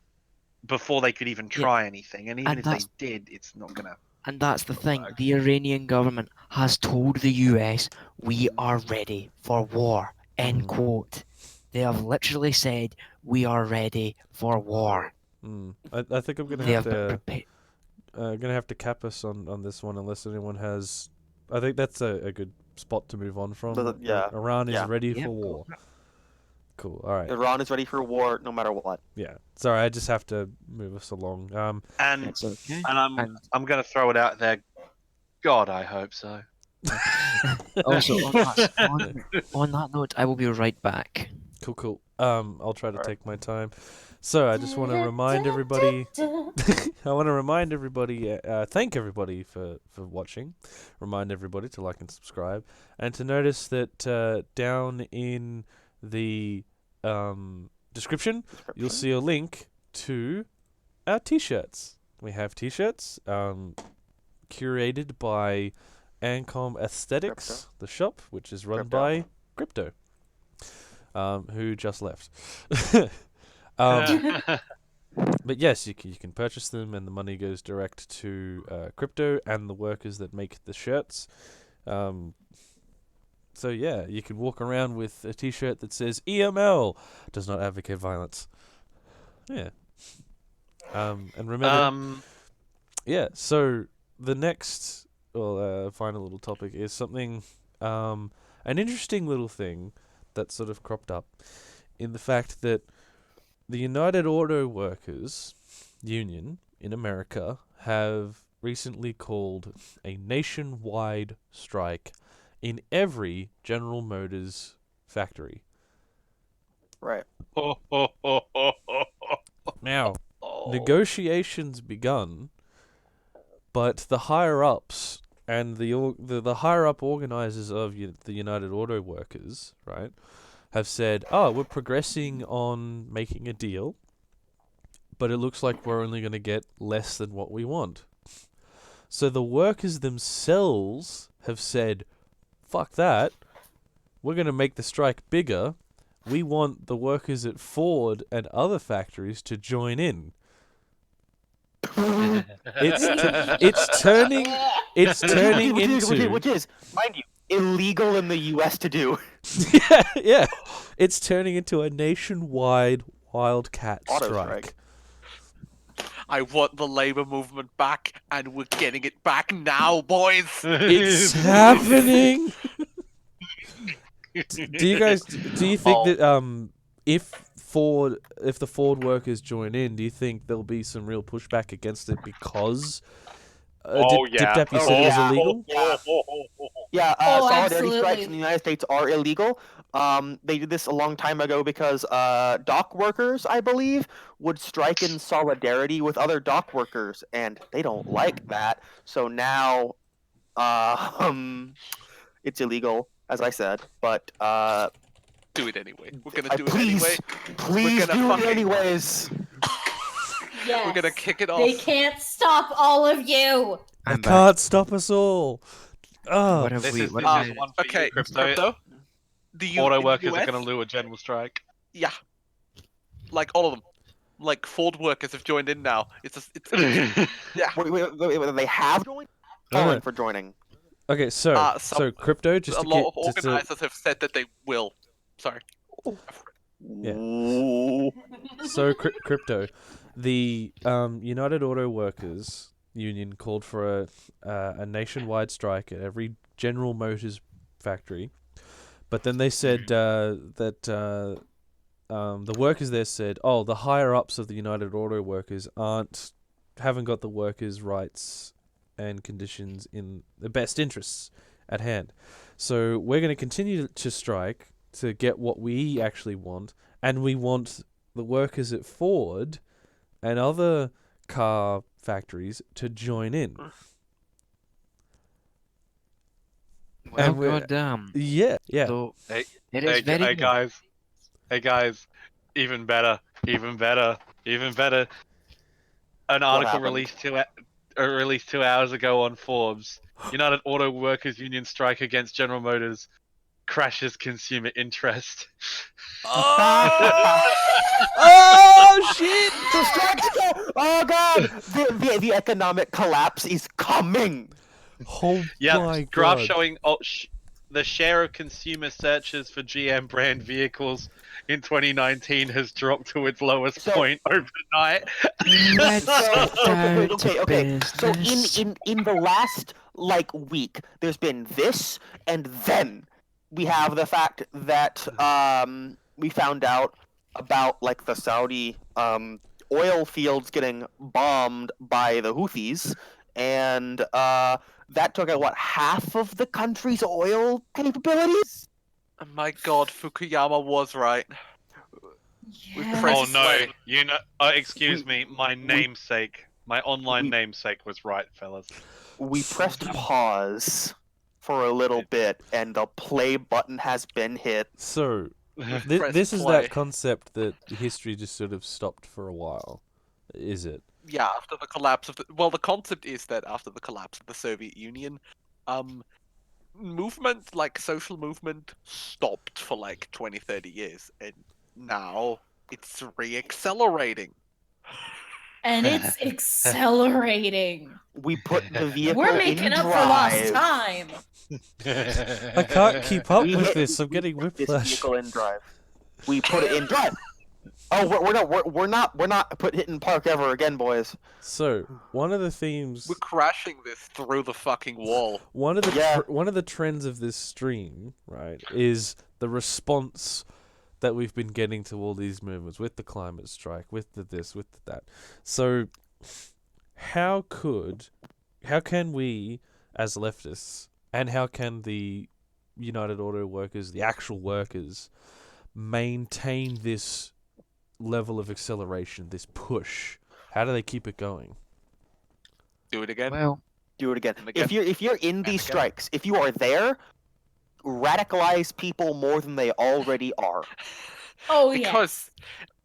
before they could even try anything. And even if they did, it's not gonna. And that's the thing. The Iranian government has told the US, we are ready for war. End quote. They have literally said, we are ready for war. I think I'm gonna have to cap us on this one unless anyone has. I think that's a good spot to move on from. Iran is ready for war. Cool. All right. Iran is ready for war no matter what. Yeah. Sorry, I just have to move us along. And I'm gonna throw it out there. God, I hope so. Also, on that note, I will be right back. Cool. I'll try to take my time. So I just want to remind everybody. Thank everybody for watching. Remind everybody to like and subscribe, and to notice that down in the description, you'll see a link to our t-shirts. We have t-shirts curated by Ancom Aesthetics, the shop, which is run by Crypto. who just left. But yes, you can purchase them, and the money goes direct to crypto and the workers that make the shirts. So yeah, you can walk around with a T-shirt that says EML does not advocate violence. Yeah. And remember, yeah. So the next, final little topic is something, an interesting little thing that sort of cropped up in the fact that the United Auto Workers Union in America have recently called a nationwide strike in every General Motors factory. Right. Now, negotiations begun, but the higher ups and the higher up organizers of the United Auto Workers, right, have said, "Oh, we're progressing on making a deal, but it looks like we're only going to get less than what we want." So the workers themselves have said, "Fuck that. We're going to make the strike bigger. We want the workers at Ford and other factories to join in." It's turning into which is, mind you, illegal in the U.S. to do. yeah, it's turning into a nationwide wildcat Auto strike. I want the labor movement back, and we're getting it back now, boys. It's happening. Do you think that if the Ford workers join in, do you think there'll be some real pushback against it because Dip Dap, you said it was illegal? Yeah, Oh, solidarity absolutely. strikes in the United States are illegal. They did this a long time ago because dock workers, I believe, would strike in solidarity with other dock workers, and they don't like that. So now, it's illegal, as I said. But Do it anyway. We're gonna do it please, anyway. please gonna do it fucking- anyways. Yes. We're gonna kick it off. They can't stop all of you. They I'm back. can't stop us all. Oh, What have This we? is What the have we? one for you, Okay, crypto. The Auto in the workers are US, going to lure a general strike. Yeah, like all of them. Like Ford workers have joined in now. It's yeah. Wait, they have joined? Calling for joining. okay. So Some- crypto, just A to lot get of organizers have said that they will. Sorry. Yeah. Ooh. So crypto, the United Auto Workers Union called for a nationwide strike at every General Motors factory, but then they said that the workers there said, "Oh, the higher ups of the United Auto Workers haven't got the workers' rights and conditions in the best interests at hand. So we're going to continue to strike to get what we actually want, and we want the workers at Ford and other car factories to join in." Oh And we're- goddamn! Yeah. So Hey, it is very hey good. guys, even better. An article happened? released 2 hours ago on Forbes. United Auto Workers Union strike against General Motors crashes consumer interest. Oh shit! The strikes go! Oh god! The economic collapse is coming! Oh Yeah, my graph god! showing the share of consumer searches for GM brand vehicles in 2019 has dropped to its lowest So- point overnight. Let's get down to okay. So business. in the last week, there's been this, and then we have the fact that we found out about the Saudi oil fields getting bombed by the Houthis, and that took out half of the country's oil capabilities. Oh my God, Fukuyama was right. Yes. Press Oh no, play. excuse me, my online we- namesake was right, fellas. We pressed pause for a little bit, and the play button has been hit. So Press this is play. that concept that history just sort of stopped for a while, is it? Yeah, after the collapse of the concept is that after the collapse of the Soviet Union, movement, like social movement, stopped for like 20, 30 years, and now it's re-accelerating. And it's accelerating. We put the vehicle We're in making up drive. for lost time. I can't keep up We with hit- this. I'm we getting put this whiplash. vehicle in drive. We put it in drive. Oh, we're not hitting park ever again, boys. So one of the themes, We're crashing this through the fucking wall. one of the Yeah. one of the trends of this stream, right, is the response that we've been getting to all these movements with the climate strike, with the this, with the that. So how can we as leftists, and how can the United Auto Workers, the actual workers, maintain this level of acceleration, this push? How do they keep it going? Do it again. Well, Do it again. And again. If you're in these again. strikes, if you are there, radicalize people more than they already are. Oh, Because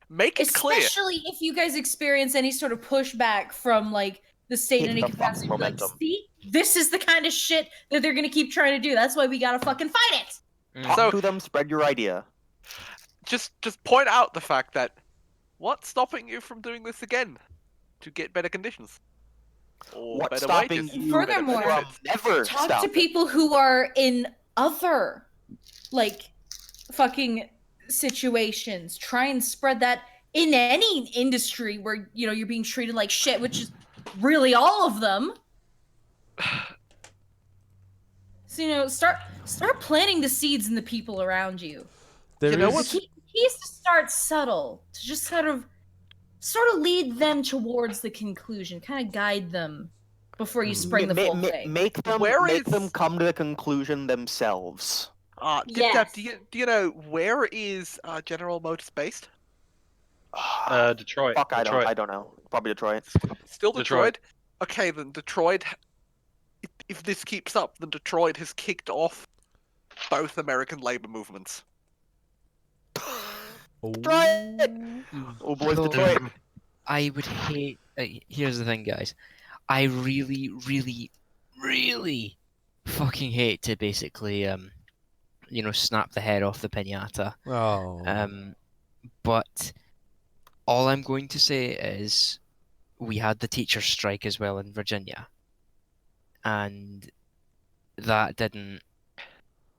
make it clear. especially if you guys experience any sort of pushback from like the state Hit in any the fucking capacity. Like, momentum. see, this is the kind of shit that they're gonna keep trying to do. That's why we gotta fucking fight it. Talk So- to them, spread your idea. Just point out the fact that what's stopping you from doing this again to get better conditions or What's better stopping wages? you Furthermore, from never Talk stop to people who are in other like fucking situations. Try and spread that in any industry where you're being treated like shit, which is really all of them. So start planting the seeds in the people around you. There You know is- what's- The key is to start subtle, to just sort of lead them towards the conclusion, kind of guide them before you spring the full thing. Make them Where make is- them come to the conclusion themselves. Dip-Dap, Yes. do you know where is General Motors based? Detroit. Fuck, I Detroit. don't know. Probably Detroit. Still Detroit. Detroit? Okay, then Detroit. If this keeps up, then Detroit has kicked off both American labor movements. Detroit! Oh, boys, So- Detroit. I would hate. Here's the thing, guys. I really, really, really fucking hate to basically, snap the head off the pinata. Oh. But all I'm going to say is we had the teachers' strike as well in Virginia, and that didn't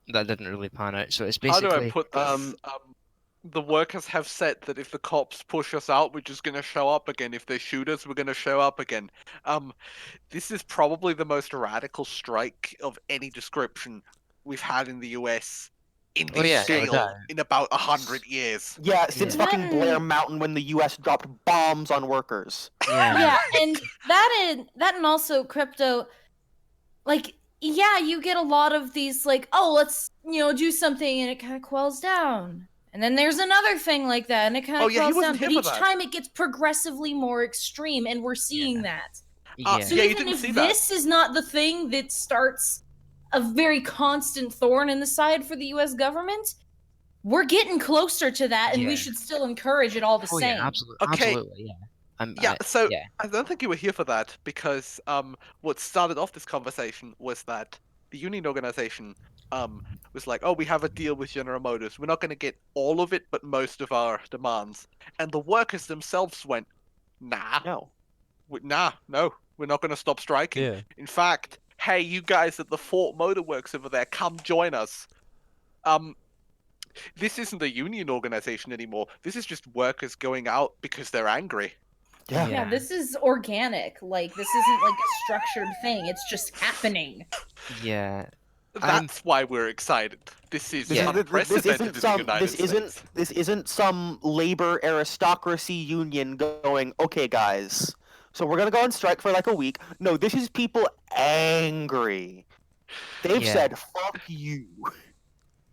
really pan out. So it's How basically do I put this? The workers have said that if the cops push us out, we're just gonna show up again. If they shoot us, we're gonna show up again. This is probably the most radical strike of any description we've had in the US in Oh, this yeah, no scale doubt. in about 100 years. Yeah, since Yeah. fucking Blair Mountain when the U.S. dropped bombs on workers. Yeah, and that and also crypto, like, yeah, you get a lot of these like, oh, let's do something, and it kind of quells down. And then there's another thing like that, and it kind of Oh, yeah, he quells down. wasn't But here each for that. time it gets progressively more extreme, and we're seeing that. yeah. So Yeah, you even didn't if see that. this is not the thing that starts a very constant thorn in the side for the U.S. government, we're getting closer to that, and we Yeah. should still encourage it all the Oh same. yeah, absolutely, Okay. absolutely, yeah. Yeah, so yeah. I don't think you were here for that because what started off this conversation was that the union organization was like, oh, we have a deal with General Motors. We're not going to get all of it, but most of our demands. And the workers themselves went, nah, No. no, we're not going to stop striking. Yeah. In fact, hey, you guys at the Fort Motor Works over there, come join us. This isn't a union organization anymore. This is just workers going out because they're angry. Yeah. Yeah, this is organic. Like, this isn't like a structured thing. It's just happening. Yeah. That's why we're excited. This is Yeah. unprecedented in the United States. This isn't some labor aristocracy union going, okay, guys, so we're gonna go on strike for like a week. No, this is people angry. They've Yeah. said, "Fuck you."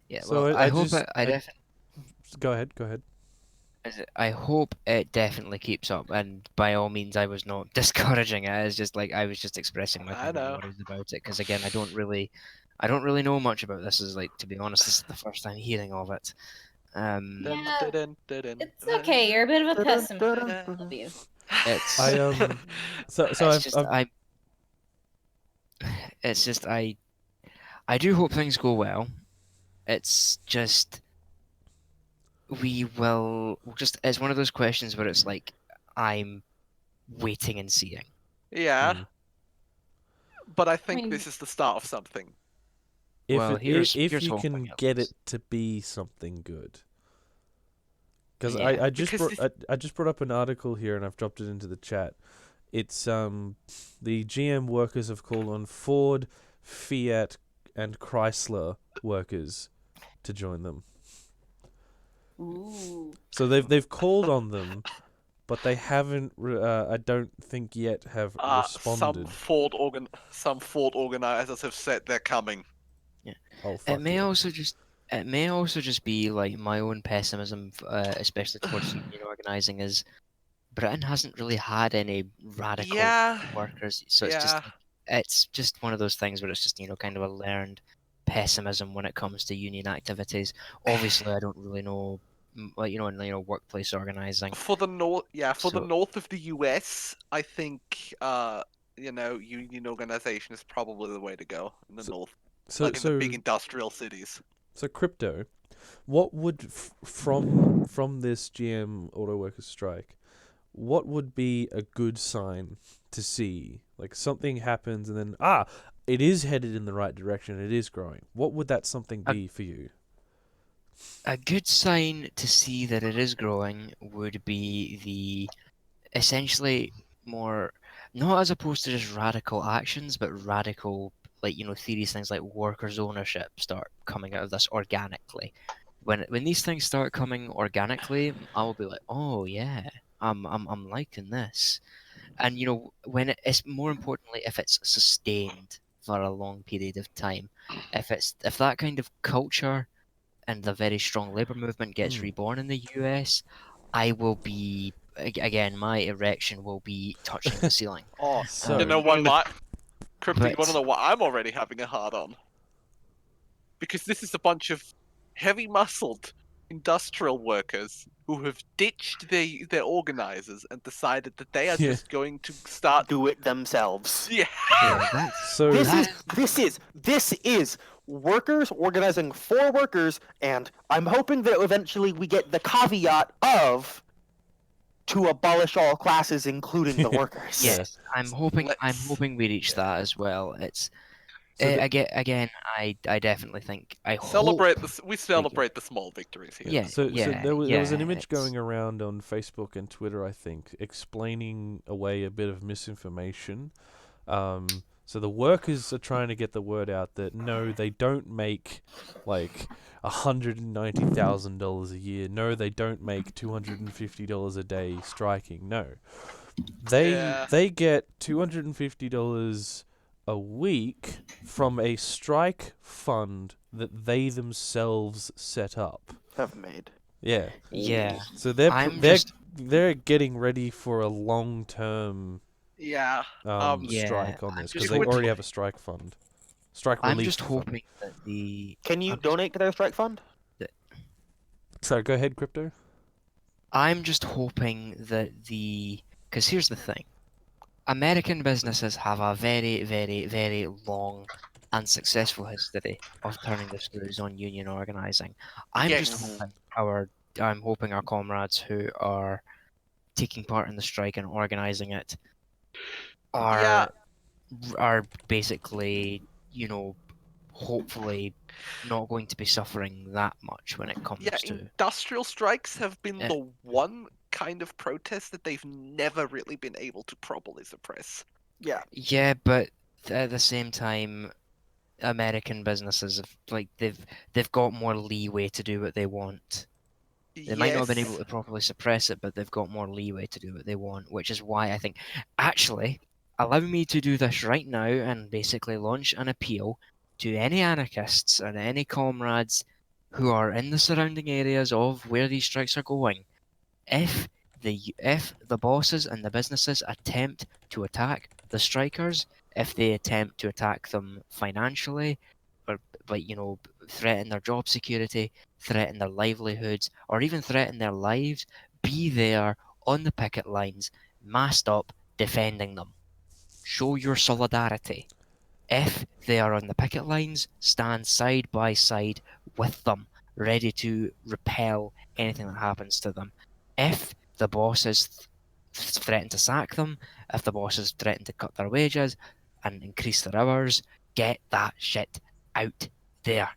Yeah, So well, I I hope just- I I- Go ahead. I hope it definitely keeps up, and by all means, I was not discouraging it. It's just like I was just expressing my I kind of know. worries about it, because again, I don't really know much about this. Is like, to be honest, this is the first time hearing of it. Yeah. It's okay. You're a bit of a pessimist. I love you. It's I So it's I've, just I've it's just I I do hope things go well. It's just it's one of those questions where it's like I'm waiting and seeing. Yeah, Mm. but I I think mean, this is the start of something. Well, here's If you hoping can at get it least. to be something good. Because Yeah. Because I just brought up an article here and I've dropped it into the chat. It's the GM workers have called on Ford, Fiat, and Chrysler workers to join them. ooh. So they've called on them, but they haven't. I don't think yet have responded. Some Ford organizers have said they're coming. Oh It fuck may yeah. also just be like my own pessimism, especially towards union organizing, is Britain hasn't really had any radical Yeah, workers, so yeah. it's just one of those things where it's just kind of a learned pessimism when it comes to union activities. Obviously, I don't really know, like workplace organizing. For the So north of the US, I think union organization is probably the way to go in the So- north, So like in the big industrial cities. so crypto, what would from this GM auto workers strike, what would be a good sign to see? Like something happens and then it is headed in the right direction. It is growing. What would that something A- be for you? a good sign to see that it is growing would be the essentially more not as opposed to just radical actions, but radical theories, things like workers' ownership start coming out of this organically. When these things start coming organically, I will be like, oh yeah, I'm liking this. And when it's more importantly if it's sustained for a long period of time, if that kind of culture and the very strong labor movement gets Mm. reborn in the US, I will be again. My erection will be touching the ceiling. Oh, So you know what, Crypto, you want to But know what I'm already having a hard on? Because this is a bunch of heavy-muscled industrial workers who have ditched their organizers and decided that they are Yeah. just going to start. Do it themselves. Yeah, yeah, that's So This is workers organizing for workers, and I'm hoping that eventually we get the caveat of to abolish all classes, including the workers. Yeah. yes. I'm hoping Let's- we reach that as well. It's So the- again. I definitely think I celebrate hope this. We they get- celebrate the small victories here. Yeah, So there was an image it's- going around on Facebook and Twitter, I think, explaining away a bit of misinformation. So the workers are trying to get the word out that no, they don't make like $190,000 a year. No, they don't make $250 a day striking. No, Yeah. they get $250 a week from a strike fund that they themselves set up. Have made. Yeah. yeah. So they're I'm they're just they're getting ready for a Yeah. long-term Yeah, strike on I'm this just because they hoping- already have a strike fund, strike I'm relief just fund. hoping that the Can you I'm just- donate to their strike fund? Sorry, go ahead, crypto. I'm just hoping that because here's the thing. American businesses have a very, very, very long and successful history of turning the screws on union organizing. I'm just Yes. hoping our comrades who are taking part in the strike and organizing it Yeah. are basically, hopefully not going to be suffering that much when it comes Yeah, to industrial strikes have been Yeah. the one kind of protest that they've never really been able to properly suppress. Yeah. Yeah, but at the same time, American businesses they've got more leeway to do what they want. They might not have been able to properly suppress it, but they've got more leeway to do what they want, which is why I think actually allow me to do this right now and basically launch an appeal to any anarchists and any comrades who are in the surrounding areas of where these strikes are going. If the bosses and the businesses attempt to attack the strikers, if they attempt to attack them financially, or threaten their job security, threaten their livelihoods, or even threaten their lives, be there on the picket lines, massed up, defending them. Show your solidarity. If they are on the picket lines, stand side by side with them, ready to repel anything that happens to them. If the bosses threaten to sack them, if the bosses threaten to cut their wages and increase their hours, get that shit out there.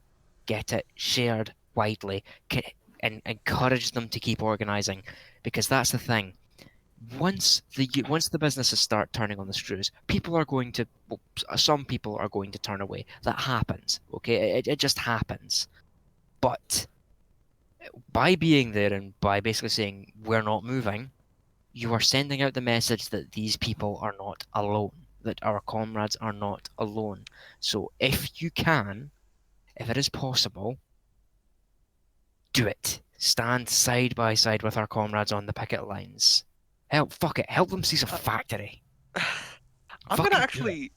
Get it shared widely and encourage them to keep organising, because that's the thing. Once the businesses start turning on the screws, people are going to, well, some people are going to turn away. That happens, okay? It just happens. But by being there and by basically saying we're not moving, you are sending out the message that these people are not alone, that our comrades are not alone. So if you can, if it is possible, do it. Stand side by side with our comrades on the picket lines. Help them seize a factory. I'm Fucking gonna do actually,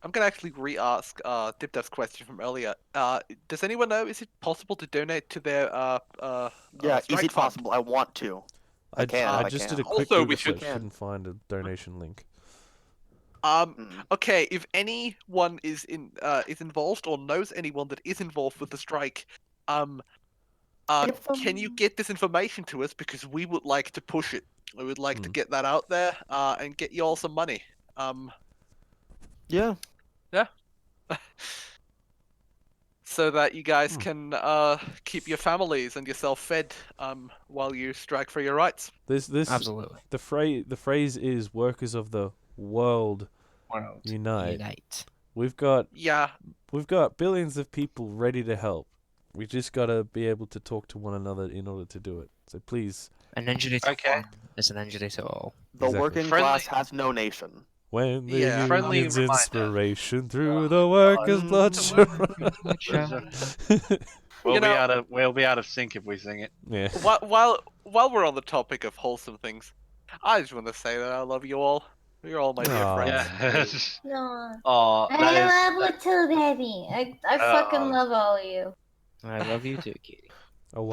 I'm gonna actually re-ask Dipdev's question from earlier. Does anyone know? Is it possible to donate to their Yeah, is strike it fund? possible? I want to. I can. I if just can. did a quick Also, Google we should- search, couldn't find a donation link. Mm. Okay, if anyone is involved or knows anyone that is involved with the strike, If, can you get this information to us, because we would like to push it. We would like to Hmm. get that out there and get you all some money. Yeah. So that you guys Hmm. can keep your families and yourself fed while you strike for your rights. This Absolutely. the phrase is workers of the world World unite. We've got Yeah, billions of people ready to help. We just gotta be able to talk to one another in order to do it. So please, An injury to Okay. one is an injury to all. The Exactly. working Friendly- class has no nation. when the Yeah. Friendly union's reminder. inspiration through the workers' blood shall We'll You be know- out of sync if we sing it. Yeah. while we're on the topic of wholesome things, I just want to say that I love you all. You're all my dear Aw. friends. Yeah. No. Oh, I love you too, baby. I fucking love all of you. I love you too, Katie. Oh, wow.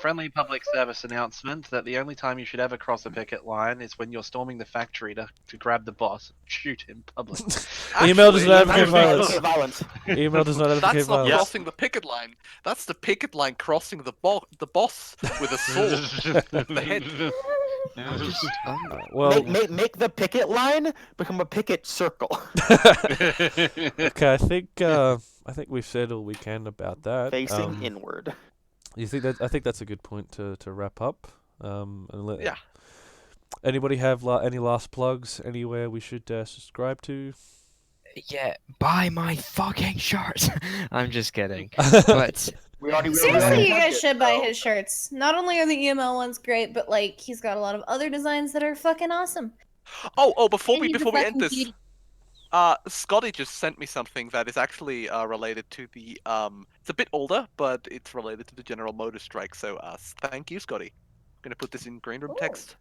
friendly public service announcement that the only time you should ever cross a picket line is when you're storming the factory to grab the boss and shoot in public. Email does Actually, not advocate Actually, violence. violence. Email does not advocate That's not violence. crossing the picket line. That's the picket line crossing the boss with a sword off the head. Well, Make the picket line become a picket circle. okay. I think we've said all we can about that. Facing inward. You think that? I think that's a good point to wrap up. And Yeah. Anybody have any last plugs? Anywhere we should subscribe to? Yeah, buy my fucking shirt. I'm just kidding. But We already Seriously, you plugged guys it, should buy so- his shirts. Not only are the EML ones great, but like he's got a lot of other designs that are fucking awesome. Oh, before And we he's a before we fucking end this, beauty. Scotty just sent me something that is actually related to the It's a bit older, but it's related to the General Motors strike. So thank you, Scotty. I'm gonna put this in green room Ooh. text.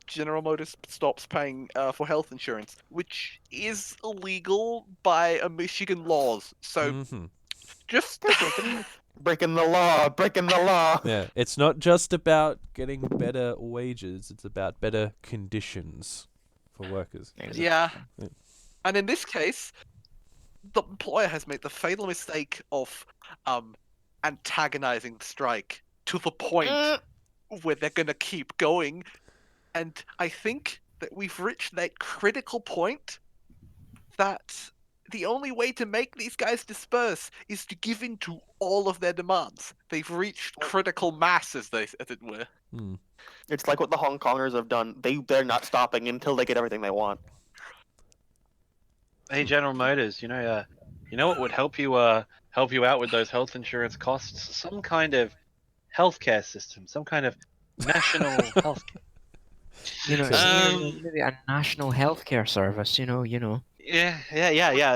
General Motors stops paying for health insurance, which is illegal by Michigan laws. So Mhm. just Breaking the law. Breaking the law. Yeah, it's not just about getting better wages; it's about better conditions for workers. yeah. Yeah. And in this case, the employer has made the fatal mistake of antagonizing the strike to the point where they're gonna keep going. And I think that we've reached that critical point that the only way to make these guys disperse is to give in to all of their demands. They've reached critical mass, as it were. Hmm. It's like what the Hong Kongers have done. They're not stopping until they get everything they want. Hey, General Motors, you know what would help you out with those health insurance costs? Some kind of healthcare system, some kind of national health. you know, Okay. maybe a national healthcare service. You know. Yeah.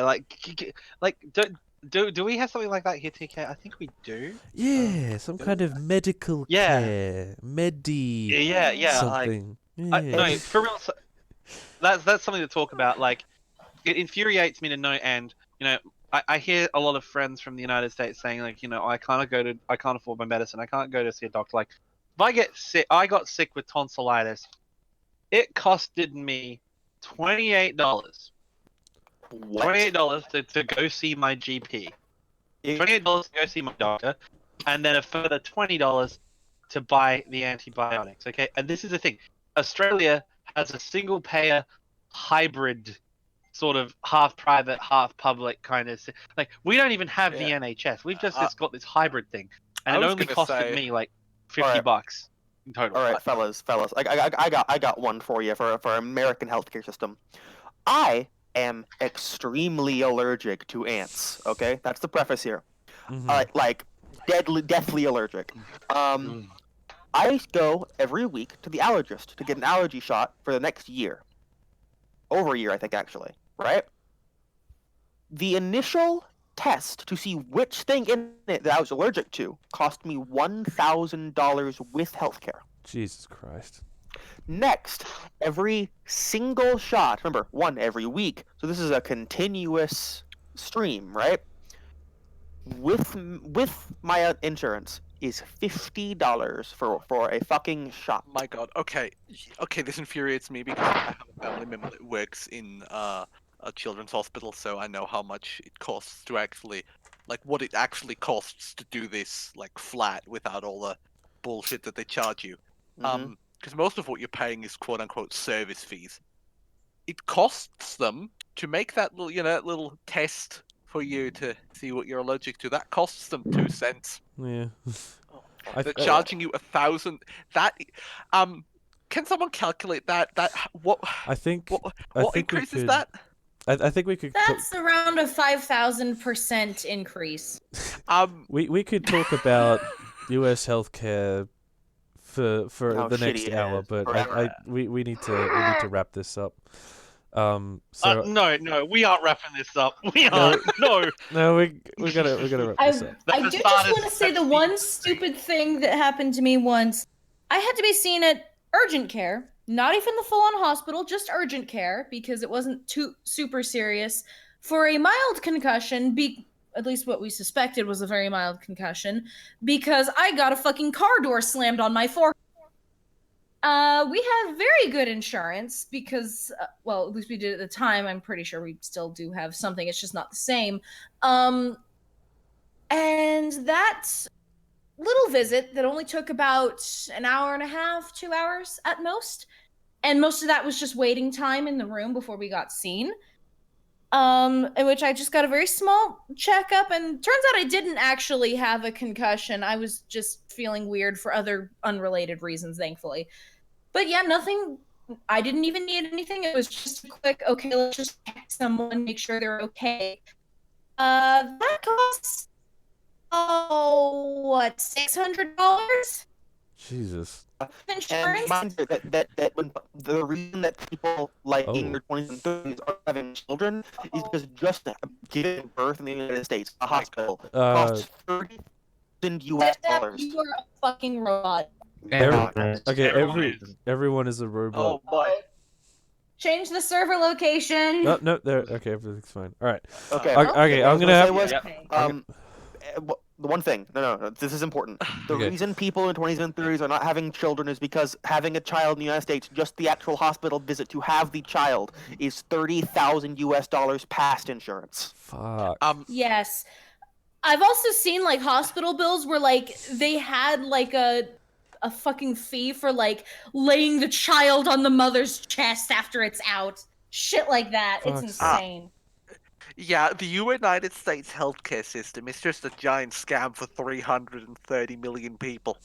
Like, do we have something like that here, TK? I think we do. Yeah, some kind of medical Yeah. care, medi Yeah. Like, something. Yeah. no, for real. That's something to talk about. Like, it infuriates me to no end. You know, I hear a lot of friends from the United States saying, like, you know, I can't afford my medicine. I can't go to see a doctor. Like, if I get sick, I got sick with tonsillitis. It costed me $28 What? $28 to go see my GP. It- $28 to go see my doctor, and then a further $20 to buy the antibiotics. Okay, and this is the thing: Australia has a single payer hybrid sort of half private, half public kind of like we don't even have the Yeah. NHS. We've just got this hybrid thing, and I it was only gonna costed say- me like $50 Alright. in total. All right, fellas. I got one for you for American healthcare system. I am extremely allergic to ants. Okay, that's the preface here. Mhm. Like deathly allergic. I go every week to the allergist to get an allergy shot for the next year. Over a year, I think, actually. Right? The initial test to see which thing in it that I was allergic to cost me $1,000 with healthcare. Jesus Christ. Next, every single shot, remember, one every week, so this is a continuous stream, right? With my insurance is $50 for a fucking shot. My God. Okay. Okay. This infuriates me because I have a family member that works in a children's hospital, so I know how much it costs to actually, like, what it actually costs to do this, like, flat without all the bullshit that they charge you. Mhm. Because most of what you're paying is quote unquote service fees. It costs them to make that little, that little test for you to see what you're allergic to. That costs them 2 cents. Yeah. They're charging you 1,000. That, can someone calculate that? What I think what I think we increase is could- that? I think we could That's around a 5,000% increase. we could talk about US healthcare for How the shitty next it hour, is but forever. we need to wrap this up. So No, we aren't wrapping this up. We No, aren't. No. no, we gotta wrap this up. I That's do not just as want to say the sexy. one stupid thing that happened to me once. I had to be seen at urgent care, not even the full-on hospital, just urgent care because it wasn't too super serious for a mild concussion. At least what we suspected was a very mild concussion because I got a fucking car door slammed on my forehead. We have very good insurance because, well, at least we did at the time. I'm pretty sure we still do have something. It's just not the same. And that little visit that only took about an hour and a half, 2 hours at most, and most of that was just waiting time in the room before we got seen. In which I just got a very small checkup, and turns out I didn't actually have a concussion. I was just feeling weird for other unrelated reasons, thankfully. But yeah, nothing. I didn't even need anything. It was just a quick, okay, let's just check someone, make sure they're okay. That costs, $600? Jesus. And Insurance? mind you, that when the reason that people like in Oh. their 20s and 30s are having children is because just giving birth in the United States, a hospital, costs $30,000 US. You are a fucking robot. Okay, Everyone everyone is a robot. Oh my. Change the server location. No, there. Okay, everything's fine. All right. Okay. Okay, what I I'm was gonna say have. was, Yeah. the one thing. No. This is important. The Okay. reason people in 20s and 30s are not having children is because having a child in the United States, just the actual hospital visit to have the child, is $30,000 US past insurance. Fuck. Yes. I've also seen like hospital bills where like they had like a fucking fee for like laying the child on the mother's chest after it's out. Shit like that. It's Fuck's sake. insane. Yeah, the United States healthcare system is just a giant scam for 330 million people.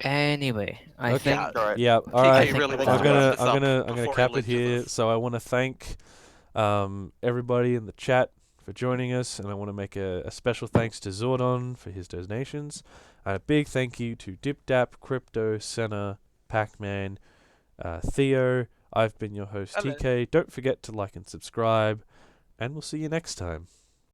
Anyway, I Okay. think All right. Yeah. All TK right. really I'm wants to I'm wrap gonna this up I'm gonna before he cap it lynches here. us. So I want to thank everybody in the chat for joining us, and I want to make a special thanks to Zordon for his donations, and a big thank you to DipDap, Crypto, Senna, Pac-Man, Theo. I've been your host Hello. TK. Don't forget to like and subscribe, and we'll see you next time.